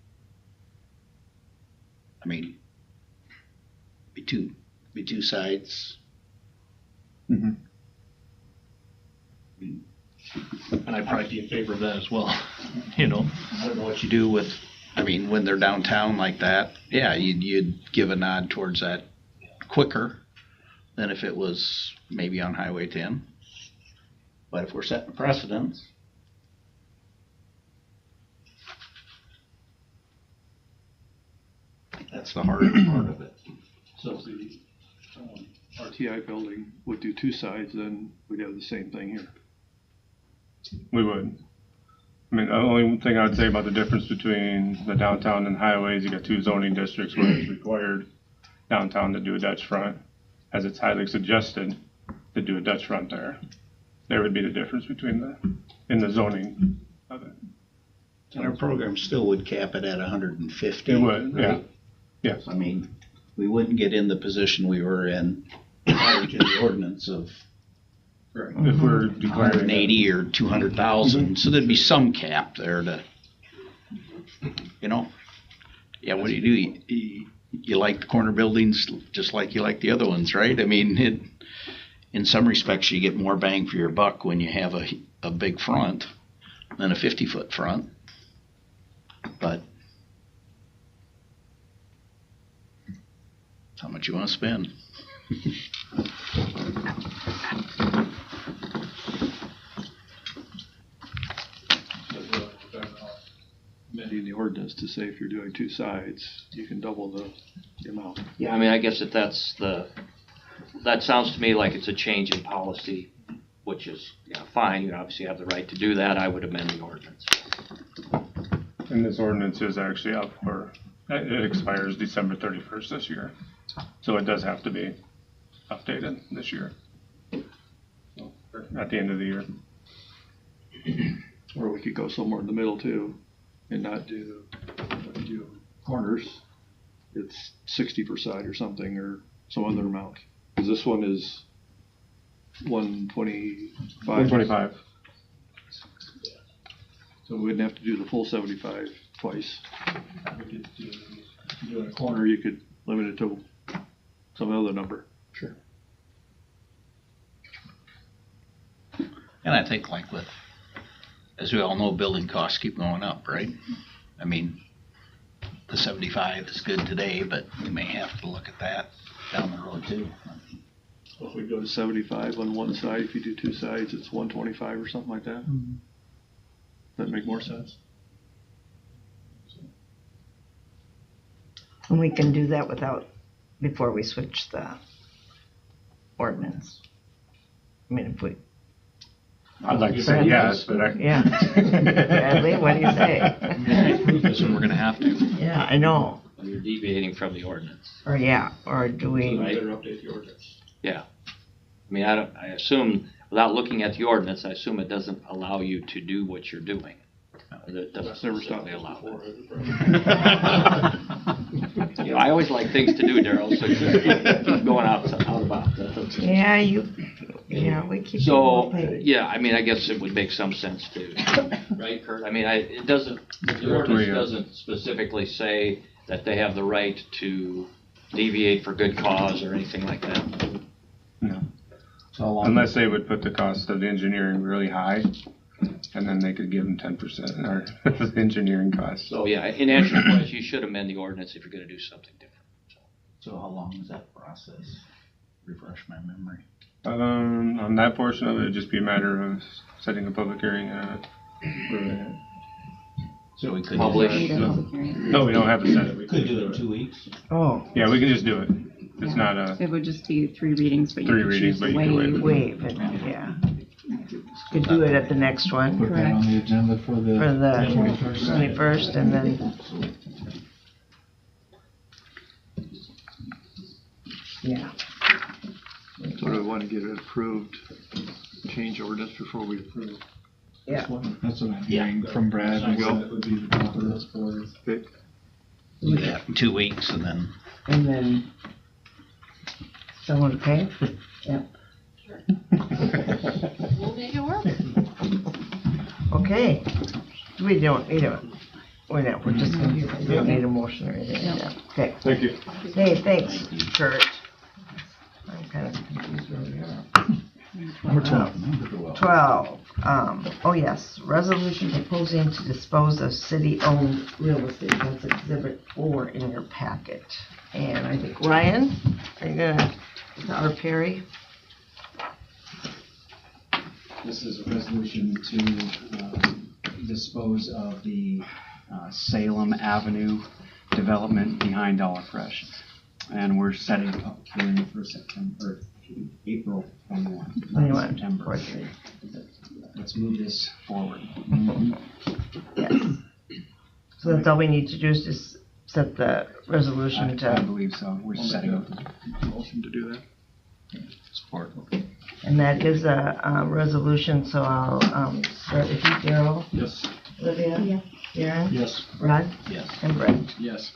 Be two sides. Mm-hmm. And I'd probably be in favor of that as well. I don't know what you do with. When they're downtown like that, yeah, you'd give a nod towards that quicker than if it was maybe on Highway 10. But if we're setting precedents, that's the hard part of it. So if the RTI building would do 2 sides, then we'd have the same thing here. We would. The only thing I'd say about the difference between the downtown and highways, you got 2 zoning districts where it's required downtown to do a Dutch front, as it's highly suggested to do a Dutch front there. There would be the difference between in the zoning of it. And our program still would cap it at 150. It would, right? yeah. Yes. We wouldn't get in the position we were in prior to the ordinance of if we're 180 or 200,000. So there'd be some cap there to, yeah, what do? You like the corner buildings just like you like the other ones, right? In some respects, you get more bang for your buck when you have a big front than a 50-foot front. But how much you want to spend? Amending the ordinance to say if you're doing 2 sides, you can double the amount. Yeah, I guess that sounds to me like it's a change in policy, which is fine. You obviously have the right to do that. I would amend the ordinance. And this ordinance is actually up it expires December 31st this year. So it does have to be updated this year, at the end of the year. Or we could go somewhere in the middle too, and not do you have corners, it's 60 per side or something, or some other amount. Because this one is 125. 125. So we wouldn't have to do the full 75 twice. We could do a corner, you could limit it to some other number. Sure. And I think like with, as we all know, building costs keep going up, right? I mean, the 75 is good today, but we may have to look at that down the road too. If we go to 75 on one side, if you do two sides, it's 125 or something like that. That make more sense? And we can do that before we switch the ordinance. I mean, if we. I'd like to say yes, but I. Yeah. Bradley, what do you say? This one we're gonna have to. Yeah, I know. You're deviating from the ordinance. Or do we? Right. Better update the ordinance. Yeah. I mean, I assume, without looking at the ordinance, I assume it doesn't allow you to do what you're doing. It doesn't Never stopped specifically allow before. it. You know, I always like things to do, Daryl, so keep going out about. That's okay. Yeah, we keep. So, yeah, I mean, I guess it would make some sense to, right, Kurt? I mean, it doesn't, the ordinance doesn't specifically say that they have the right to deviate for good cause or anything like that. No. Unless they would put the cost of the engineering really high, and then they could give them 10% or the engineering costs. So, yeah, in answer to your question, you should amend the ordinance if you're going to do something different. So how long is that process? Refresh my memory. On that portion of it, it'd just be a matter of setting a public hearing. So we could Publish. No, we don't have to set it. We could do it in 2 weeks. Oh. Yeah, we can just do it. It's not a. It would just be 3 readings, but you Three could readings, choose but to you can waive. waive it. Yeah. Could do it at the next one. Put that on the agenda for the 21st, and then. Yeah. So we want to get it approved, change ordinance before we approve. Yeah. That's what I'm hearing from Brad. There you go. That would be the top of those fours. Do that in 2 weeks and then. And then. Someone pay? Yep. We'll make it work. Okay. We don't need a. We're just gonna, we don't need a motion or anything. Yeah. Okay. Thank you. Hey, thanks, Kurt. I'm kind of confused where we are. Number 12. 12, oh yes, resolution proposing to dispose of city-owned real estate. That's exhibit 4 in your packet. And I think, Ryan, are you gonna, or Perry? This is a resolution to dispose of the Salem Avenue development behind Dollar Fresh. And we're setting up hearing for April 21, not September. Let's move this forward. Yes. So that's all we need to do is just set the resolution I believe so. We're setting up a motion to do that. Support. And that is a resolution, so I'll start with you, Daryl. Yes. Olivia? Yes. Darren? Yes. Rod? Yes. And Brett? Yes.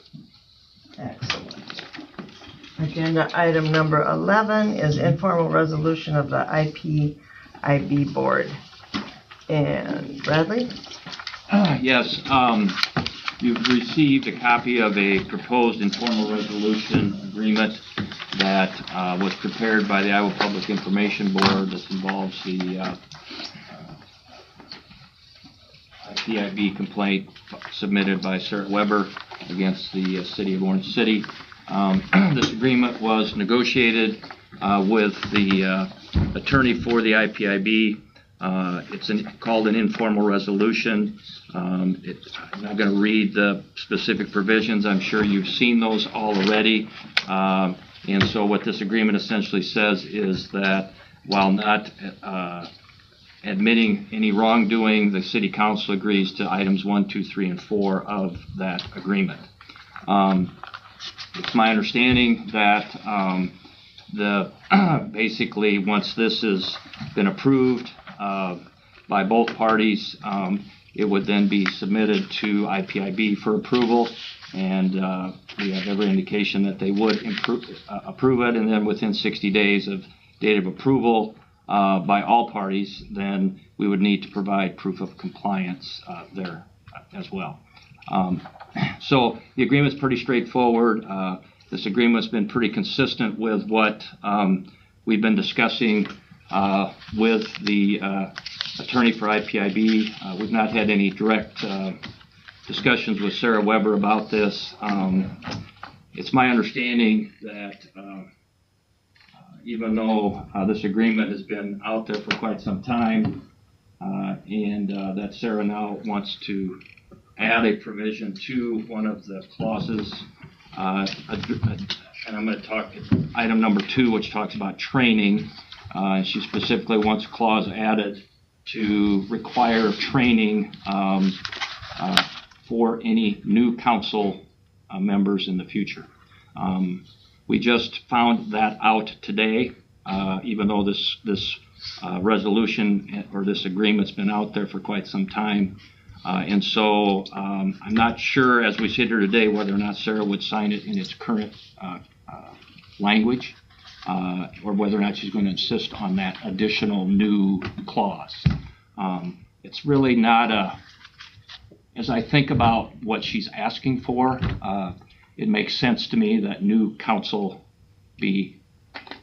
Excellent. Agenda item number 11 is informal resolution of the IPIB board. And Bradley? Yes, you've received a copy of a proposed informal resolution agreement that was prepared by the Iowa Public Information Board. This involves the IPIB complaint submitted by Sarah Weber against the city of Orange City. This agreement was negotiated with the attorney for the IPIB. It's called an informal resolution. I'm not going to read the specific provisions. I'm sure you've seen those all already. And so what this agreement essentially says is that while not admitting any wrongdoing, the city council agrees to items 1, 2, 3, and 4 of that agreement. It's my understanding that basically once this has been approved by both parties, it would then be submitted to IPIB for approval, and we have every indication that they would approve it, and then within 60 days of date of approval by all parties, then we would need to provide proof of compliance there as well. So the agreement's pretty straightforward. This agreement's been pretty consistent with what we've been discussing with the attorney for IPIB. We've not had any direct discussions with Sarah Weber about this. It's my understanding that even though this agreement has been out there for quite some time, and that Sarah now wants to add a provision to one of the clauses, and I'm going to talk item number 2, which talks about training. She specifically wants a clause added to require training for any new council members in the future. We just found that out today, even though this resolution or this agreement's been out there for quite some time. And so I'm not sure, as we sit here today, whether or not Sarah would sign it in its current language, or whether or not she's going to insist on that additional new clause. It's really not as I think about what she's asking for, it makes sense to me that new council be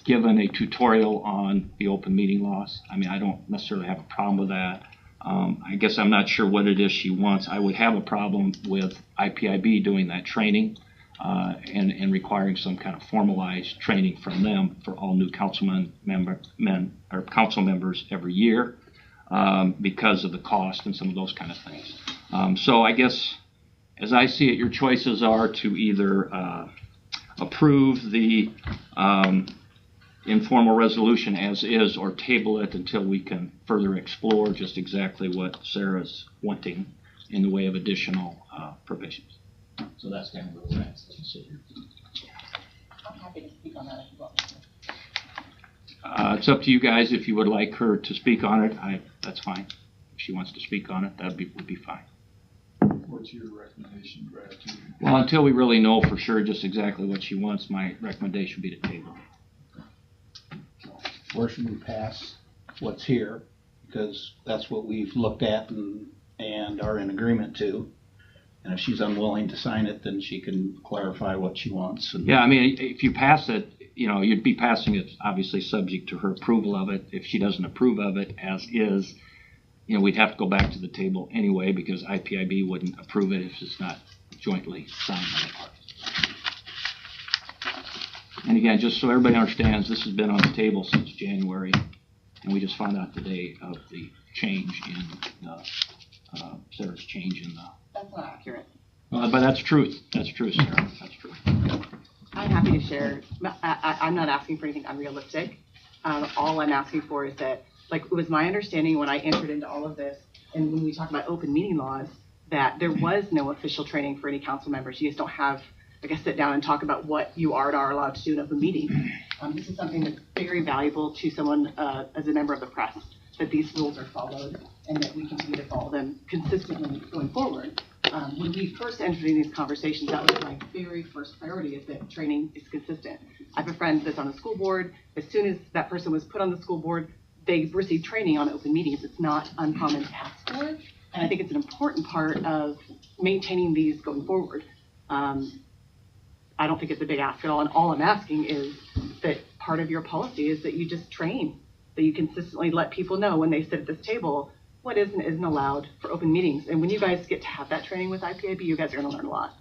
given a tutorial on the open meeting laws. I mean, I don't necessarily have a problem with that. I guess I'm not sure what it is she wants. I would have a problem with IPIB doing that training and requiring some kind of formalized training from them for all new council members every year because of the cost and some of those kind of things. So I guess, as I see it, your choices are to either approve the informal resolution as is, or table it until we can further explore just exactly what Sarah's wanting in the way of additional provisions. So that's kind of where we're at as we sit here. I'm happy to speak on that if you want. It's up to you guys. If you would like her to speak on it, that's fine. If she wants to speak on it, would be fine. What's your recommendation, Brad? Well, until we really know for sure just exactly what she wants, my recommendation would be to table. Or should we pass what's here, because that's what we've looked at and are in agreement to. And if she's unwilling to sign it, then she can clarify what she wants. Yeah, I mean, if you pass it, you'd be passing it obviously subject to her approval of it. If she doesn't approve of it as is, we'd have to go back to the table anyway, because IPIB wouldn't approve it if it's not jointly signed by the parties. And again, just so everybody understands, this has been on the table since January, and we just found out today of the change in Sarah's change in the. That's not accurate. But that's truth. That's true, Sarah. That's true. I'm happy to share. I'm not asking for anything unrealistic. All I'm asking for is that, it was my understanding when I entered into all of this, and when we talk about open meeting laws, that there was no official training for any council members. You just don't have, sit down and talk about what you are and are allowed to do in open meeting. This is something that's very valuable to someone as a member of the press, that these rules are followed and that we continue to follow them consistently going forward. When we first entered in these conversations, that was my very first priority, is that training is consistent. I have a friend that's on the school board. As soon as that person was put on the school board, they received training on open meetings. It's not uncommon to ask for, and I think it's an important part of maintaining these going forward. I don't think it's a big ask at all, and all I'm asking is that part of your policy is that you just train, that you consistently let people know when they sit at this table what is and isn't allowed for open meetings. And when you guys get to have that training with IPIB, you guys are going to learn a lot.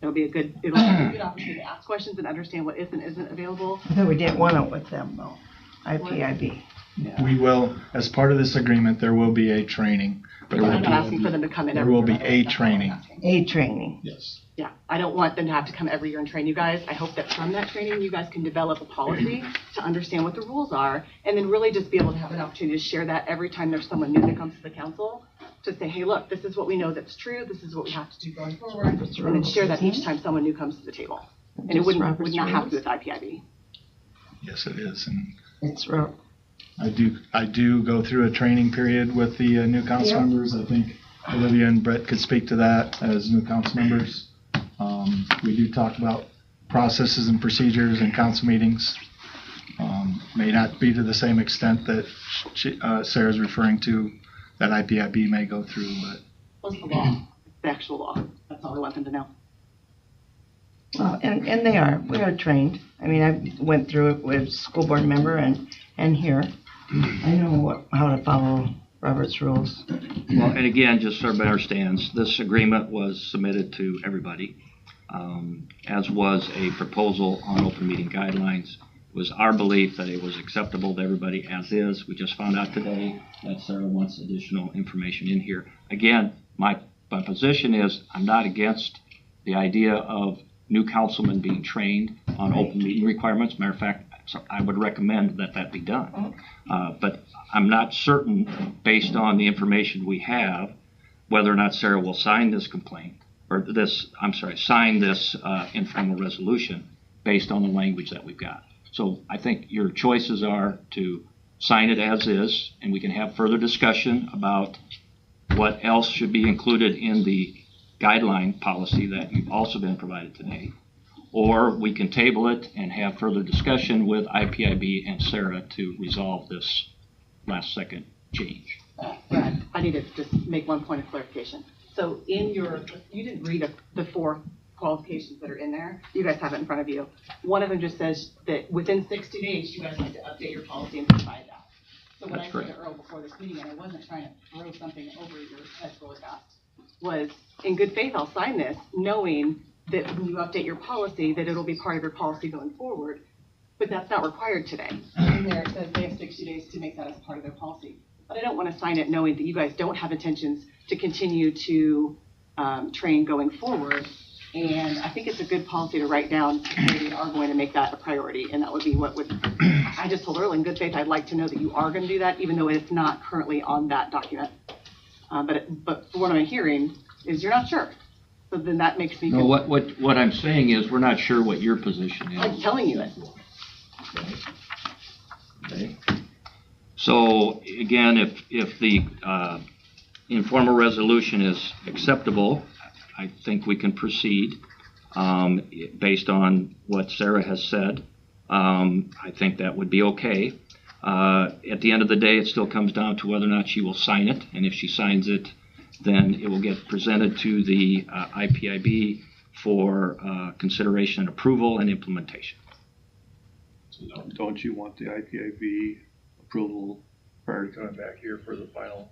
It'll be a good opportunity to ask questions and understand what is and isn't available. I thought we didn't want it with them, though. IPIB. Yeah. We will, as part of this agreement, there will be a training. I'm not asking for them to come in There every will year. be a training. A training. Yes. Yeah, I don't want them to have to come every year and train you guys. I hope that from that training, you guys can develop a policy to understand what the rules are, and then really just be able to have an opportunity to share that every time there's someone new that comes to the council, to say, hey, look, this is what we know that's true, this is what we have to do going forward, and then share that each time someone new comes to the table. And it would not have to be with IPIB. Yes, it is. And it's rough. I do go through a training period with the new council members. I think Olivia and Brett could speak to that as new council members. We do talk about processes and procedures in council meetings. May not be to the same extent that Sarah's referring to, that IPIB may go through, but. What's the law? The actual law. That's all I want them to know. Well, and we are trained. I mean, I went through it with school board member and here. I know how to follow Robert's rules. Well, and again, just so everybody understands, this agreement was submitted to everybody, as was a proposal on open meeting guidelines. It was our belief that it was acceptable to everybody as is. We just found out today that Sarah wants additional information in here. Again, my position is I'm not against the idea of new councilmen being trained on open meeting requirements. Matter of fact, I would recommend that be done. But I'm not certain, based on the information we have, whether or not Sarah will sign this complaint, or sign this informal resolution based on the language that we've got. So I think your choices are to sign it as is, and we can have further discussion about what else should be included in the guideline policy that you've also been provided today. Or we can table it and have further discussion with IPIB and Sarah to resolve this last second change. Brad, I need to just make one point of clarification. So you didn't read the 4 qualifications that are in there. You guys have it in front of you. One of them just says that within 60 days, you guys need to update your policy and provide that. So what I said to Earl before this meeting, and I wasn't trying to throw something over your head really fast, was in good faith, I'll sign this, knowing that when you update your policy, that it'll be part of your policy going forward. But that's not required today. In there, it says they have 60 days to make that as part of their policy. But I don't want to sign it knowing that you guys don't have intentions to continue to train going forward. And I think it's a good policy to write down that we are going to make that a priority. And that would be I just told Earl in good faith, I'd like to know that you are going to do that, even though it's not currently on that document. But for what I'm hearing is you're not sure. So then that makes me No, what I'm saying is we're not sure what your position is. I'm telling you it. Okay. So again, if the informal resolution is acceptable, I think we can proceed based on what Sarah has said. I think that would be okay. At the end of the day, it still comes down to whether or not she will sign it, and if she signs it, then it will get presented to the IPIB for consideration and approval and implementation. Don't you want the IPIB approval prior to coming back here for the final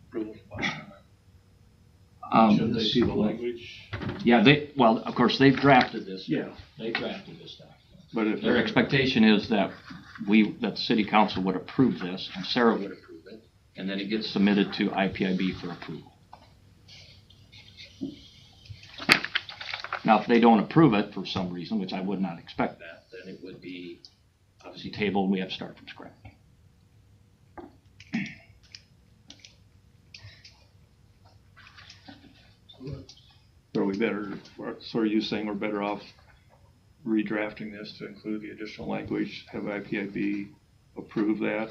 approval? Should they see the language? Yeah, of course, they've drafted this. Yeah. They drafted this document. But if their expectation is that the city council would approve this, and Sarah would approve it, and then it gets submitted to IPIB for approval. Now, if they don't approve it for some reason, which I would not expect that, then it would be obviously tabled and we have to start from scratch. So are you saying we're better off redrafting this to include the additional language, have IPIB approve that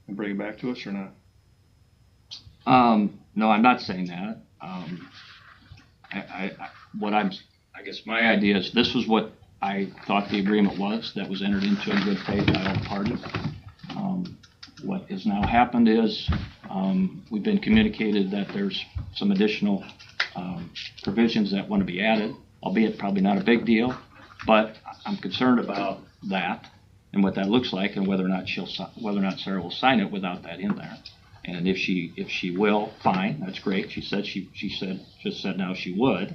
and bring it back to us or not? No, I'm not saying that. I guess my idea is this was what I thought the agreement was that was entered into in good faith by all parties. What has now happened is we've been communicated that there's some additional provisions that want to be added, albeit probably not a big deal, but I'm concerned about that and what that looks like, and whether or not Sarah will sign it without that in there. And if she will, fine, that's great. She just said now she would.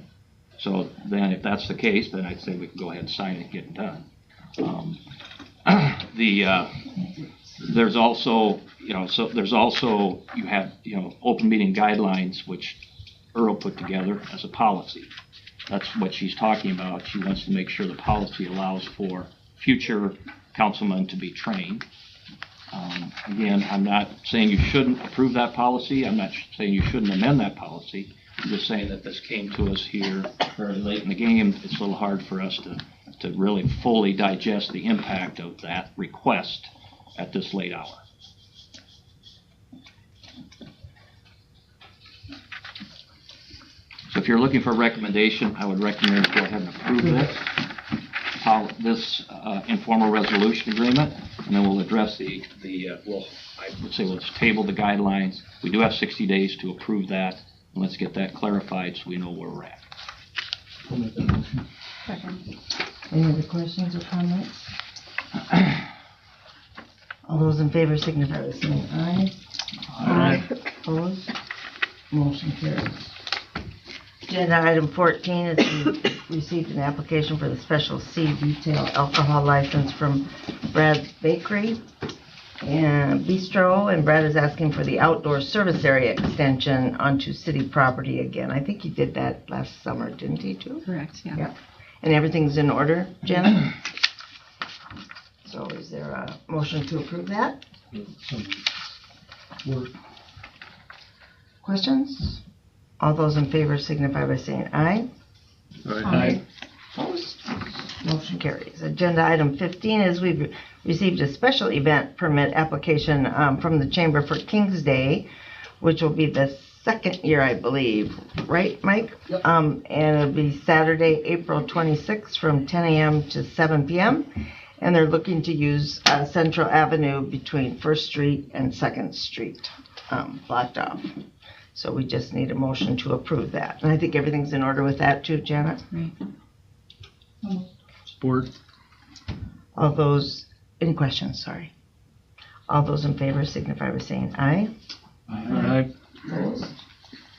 So then, if that's the case, then I'd say we can go ahead and sign it and get it done. There's also you have open meeting guidelines which Earl put together as a policy. That's what she's talking about. She wants to make sure the policy allows for future councilmen to be trained. Again, I'm not saying you shouldn't approve that policy. I'm not saying you shouldn't amend that policy. I'm just saying that this came to us here very late in the game. It's a little hard for us to really fully digest the impact of that request at this late hour. So if you're looking for a recommendation, I would recommend go ahead and approve this informal resolution agreement, and then we'll address I would say we'll just table the guidelines. We do have 60 days to approve that, and let's get that clarified so we know where we're at. Second. Any other questions or comments? All those in favor signify by saying aye. Aye. Opposed? Motion carries. Agenda item 14 is we received an application for the Special C retail alcohol license from Brad's Bakery and Bistro, and Brad is asking for the outdoor service area extension onto city property again. I think he did that last summer, didn't he, too? Correct, yeah. Yeah. And everything's in order, Janet? So is there a motion to approve that? Questions? All those in favor signify by saying aye. Aye. Opposed? Motion carries. Agenda item 15 is we've received a special event permit application from the Chamber for King's Day, which will be the second year, I believe. Right, Mike? Yep. And it'll be Saturday, April 26th from 10 a.m. to 7 p.m. And they're looking to use Central Avenue between 1st Street and 2nd Street blocked off. So we just need a motion to approve that. And I think everything's in order with that too, Janet? Right. Support. All those, any questions, sorry. All those in favor signify by saying aye. Aye. Opposed?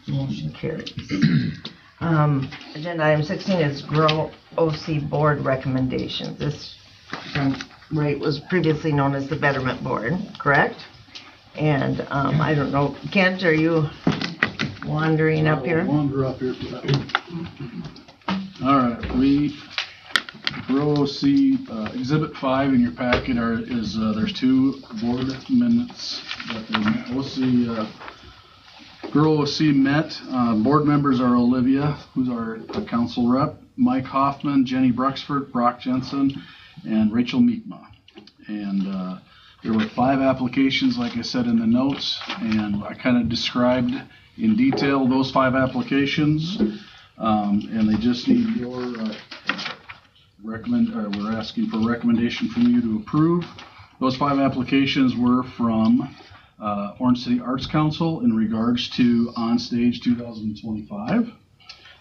Motion carries. Agenda item 16 is Grow OC Board recommendations. This rate was previously known as the Betterment Board, correct? And I don't know, Kent, are you wandering up here? Wander up here for that. All right, Grow OC Exhibit 5 in your packet there's two board minutes that the Grow OC met. Board members are Olivia, who's our council rep, Mike Hoffman, Jenny Bruxford, Brock Jensen, and Rachel Meekma. And there were 5 applications, like I said in the notes, and I kind of described in detail those 5 applications. And they just need your we're asking for a recommendation from you to approve. Those 5 applications were from Orange City Arts Council in regards to Onstage 2025.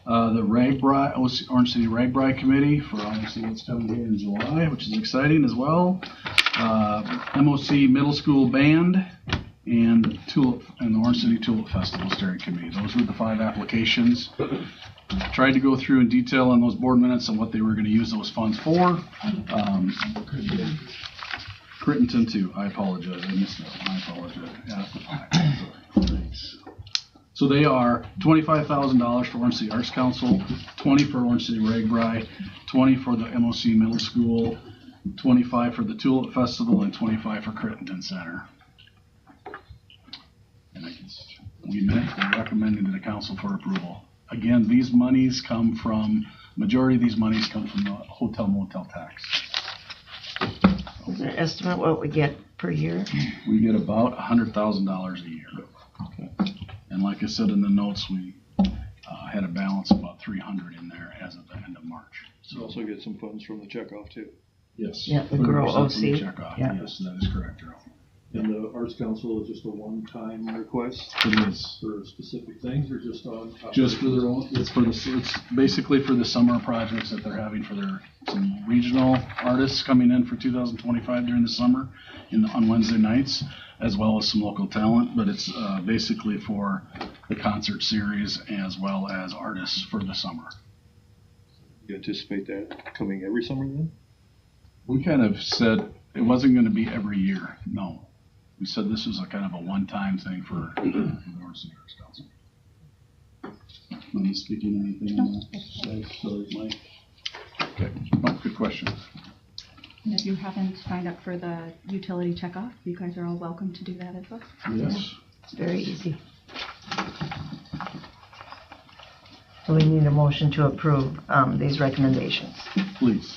The Orange City Ragbri Committee for obviously what's coming here in July, which is exciting as well. MOC Middle School Band and the Orange City Tulip Festival Steering Committee. Those were the 5 applications. Tried to go through in detail on those board minutes and what they were going to use those funds for. Crittenton too. I apologize. I missed that one. I apologize. Thanks. So they are $25,000 for Orange City Arts Council, $20,000 for Orange City Ragbri, $20,000 for the MOC Middle School, $25,000 for the Tulip Festival, and $25,000 for Crittenton Center. And we recommended to the council for approval. Again, these monies majority of these monies come from the hotel motel tax. Is there an estimate what we get per year? We get about $100,000 a year. Okay. And like I said in the notes, we had a balance of about $300 in there as of the end of March. So also get some funds from the checkoff too. Yes. Yeah, the Grow OC. Checkoff. Yeah. Yes, that is correct, Earl. And the Arts Council is just a one-time request? It is. For specific things or just on? Just for their own, it's basically for the summer projects that they're having for some regional artists coming in for 2025 during the summer on Wednesday nights, as well as some local talent, but it's basically for the concert series as well as artists for the summer. You anticipate that coming every summer then? We kind of said it wasn't going to be every year, no. We said this was a kind of a one-time thing for the Orange City Arts Council. Am I speaking anything on that? Sorry, Mike. Okay, good question. And if you haven't signed up for the utility checkoff, you guys are all welcome to do that as well. Yes. It's very easy. So we need a motion to approve these recommendations. Please.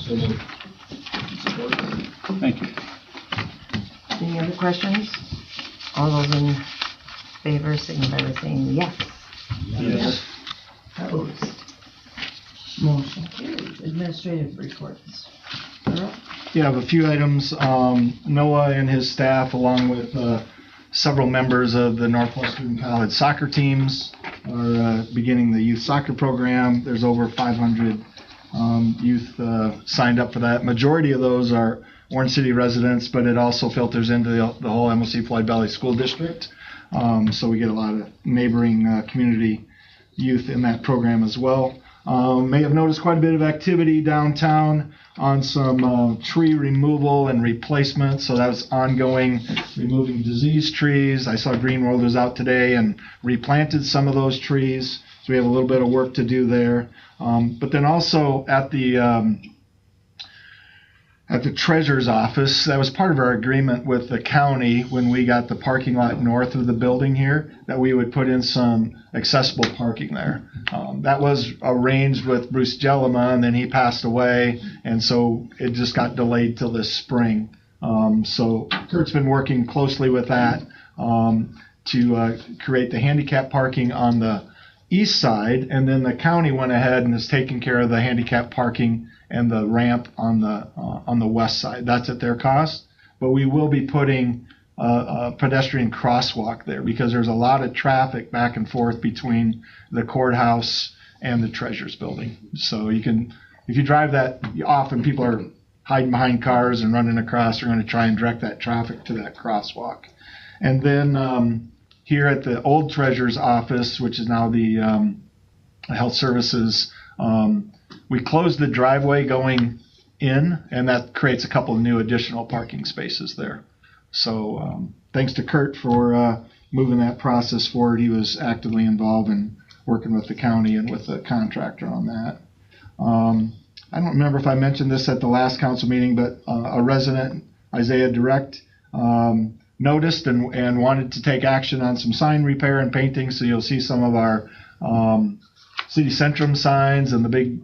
So moved. Thank you. Any other questions? All those in favor signify by saying yes. Administrative reports. Earl? Yeah, I have a few items. Noah and his staff, along with several members of the Northwestern College soccer teams, are beginning the youth soccer program. There's over 500 youth signed up for that. Majority of those are Orange City residents, but it also filters into the whole MOC Floyd Valley School District. So we get a lot of neighboring community youth in that program as well. May have noticed quite a bit of activity downtown on some tree removal and replacement. So that's ongoing, removing diseased trees. I saw Green World was out today and replanted some of those trees. So we have a little bit of work to do there. But then also at the treasurer's office, that was part of our agreement with the county when we got the parking lot north of the building here, that we would put in some accessible parking there. That was arranged with Bruce Jellema, and then he passed away, and so it just got delayed till this spring. So Kurt's been working closely with that to create the handicap parking on the east side, and then the county went ahead and is taking care of the handicap parking and the ramp on the west side. That's at their cost, but we will be putting a pedestrian crosswalk there because there's a lot of traffic back and forth between the courthouse and the treasurer's building. So you can, if you drive that, often people are hiding behind cars and running across. They're going to try and direct that traffic to that crosswalk. And then here at the old treasurer's office, which is now the health services, we closed the driveway going in, and that creates a couple of new additional parking spaces there. So thanks to Kurt for moving that process forward. He was actively involved in working with the county and with the contractor on that. I don't remember if I mentioned this at the last council meeting, but a resident, Isaiah Direct, noticed and wanted to take action on some sign repair and painting. So you'll see some of our City Centrum signs and the big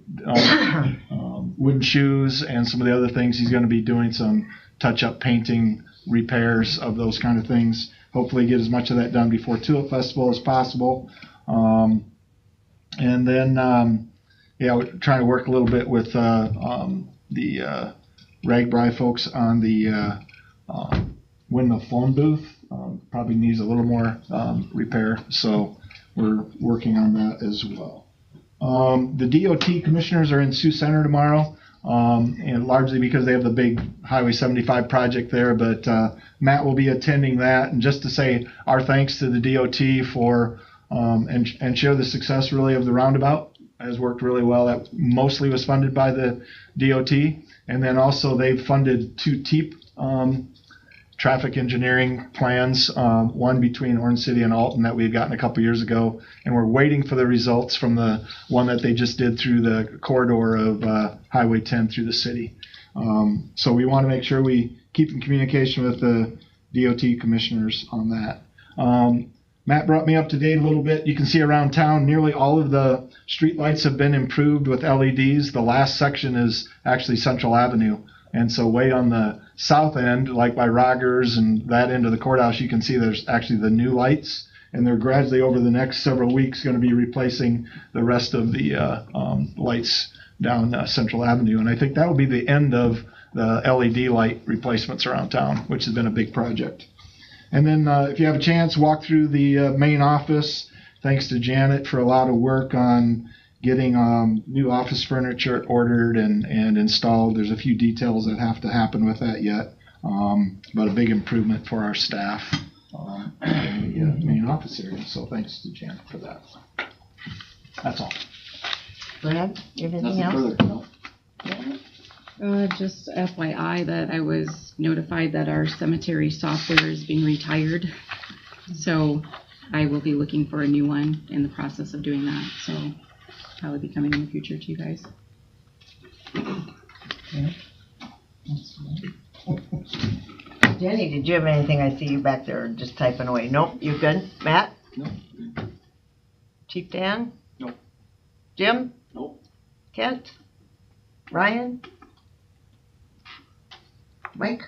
wooden shoes and some of the other things. He's going to be doing some touch-up painting repairs of those kind of things. Hopefully get as much of that done before Tulip Festival as possible. And then, we're trying to work a little bit with the Ragbri folks on the Windmill phone booth. Probably needs a little more repair, so we're working on that as well. The DOT commissioners are in Sioux Center tomorrow, and largely because they have the big Highway 75 project there, but Matt will be attending that. And just to say our thanks to the DOT for and share the success really of the roundabout. Has worked really well. That mostly was funded by the DOT, and then also they've funded 2 TEEP traffic engineering plans, one between Orange City and Alton that we had gotten a couple years ago, and we're waiting for the results from the one that they just did through the corridor of Highway 10 through the city. So we want to make sure we keep in communication with the DOT commissioners on that. Matt brought me up to date a little bit. You can see around town, nearly all of the street lights have been improved with LEDs. The last section is actually Central Avenue. And so way on the south end, like by Rogers and that end of the courthouse, you can see there's actually the new lights. And they're gradually over the next several weeks going to be replacing the rest of the lights down Central Avenue. And I think that will be the end of the LED light replacements around town, which has been a big project. And then if you have a chance, walk through the main office. Thanks to Janet for a lot of work on getting new office furniture ordered and installed. There's a few details that have to happen with that yet, but a big improvement for our staff in the main office area. So thanks to Janet for that. That's all. Brad, you have anything Nothing else? further, no. Just FYI that I was notified that our cemetery software is being retired. So I will be looking for a new one in the process of doing that. So probably be coming in the future to you guys. Jenny, did you have anything? I see you back there just typing away. Nope, you good? Matt? No. Chief Dan? Nope. Jim? Nope. Kent? Ryan? Mike?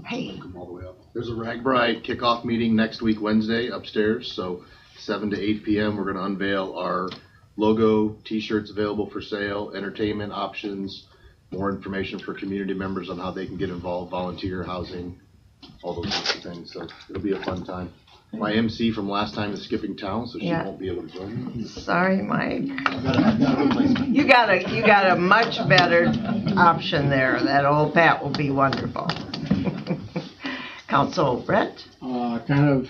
Hey. Come all the way up. There's a Ragbri kickoff meeting next week, Wednesday, upstairs. So 7 to 8 p.m. we're going to unveil our logo, t-shirts available for sale, entertainment options, more information for community members on how they can get involved, volunteer, housing, all those sorts of things. So it'll be a fun time. My MC from last time is skipping town, so she Yeah. won't be able to join me. Sorry, Mike. You got a much better option there. That old Pat will be wonderful. Council Brett? Kind of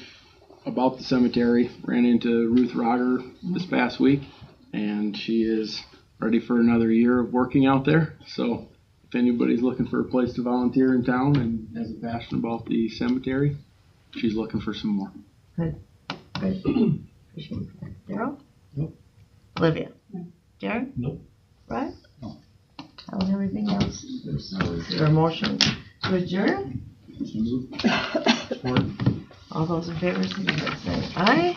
about the cemetery. Ran into Ruth Roger this past week, and she is ready for another year of working out there. So if anybody's looking for a place to volunteer in town and has a passion about the cemetery, she's looking for some more. Good. Daryl? Nope. Olivia? Darren? Nope. Brett? No. How's everything else? Is there a motion to adjourn? All those in favor, signify by saying aye.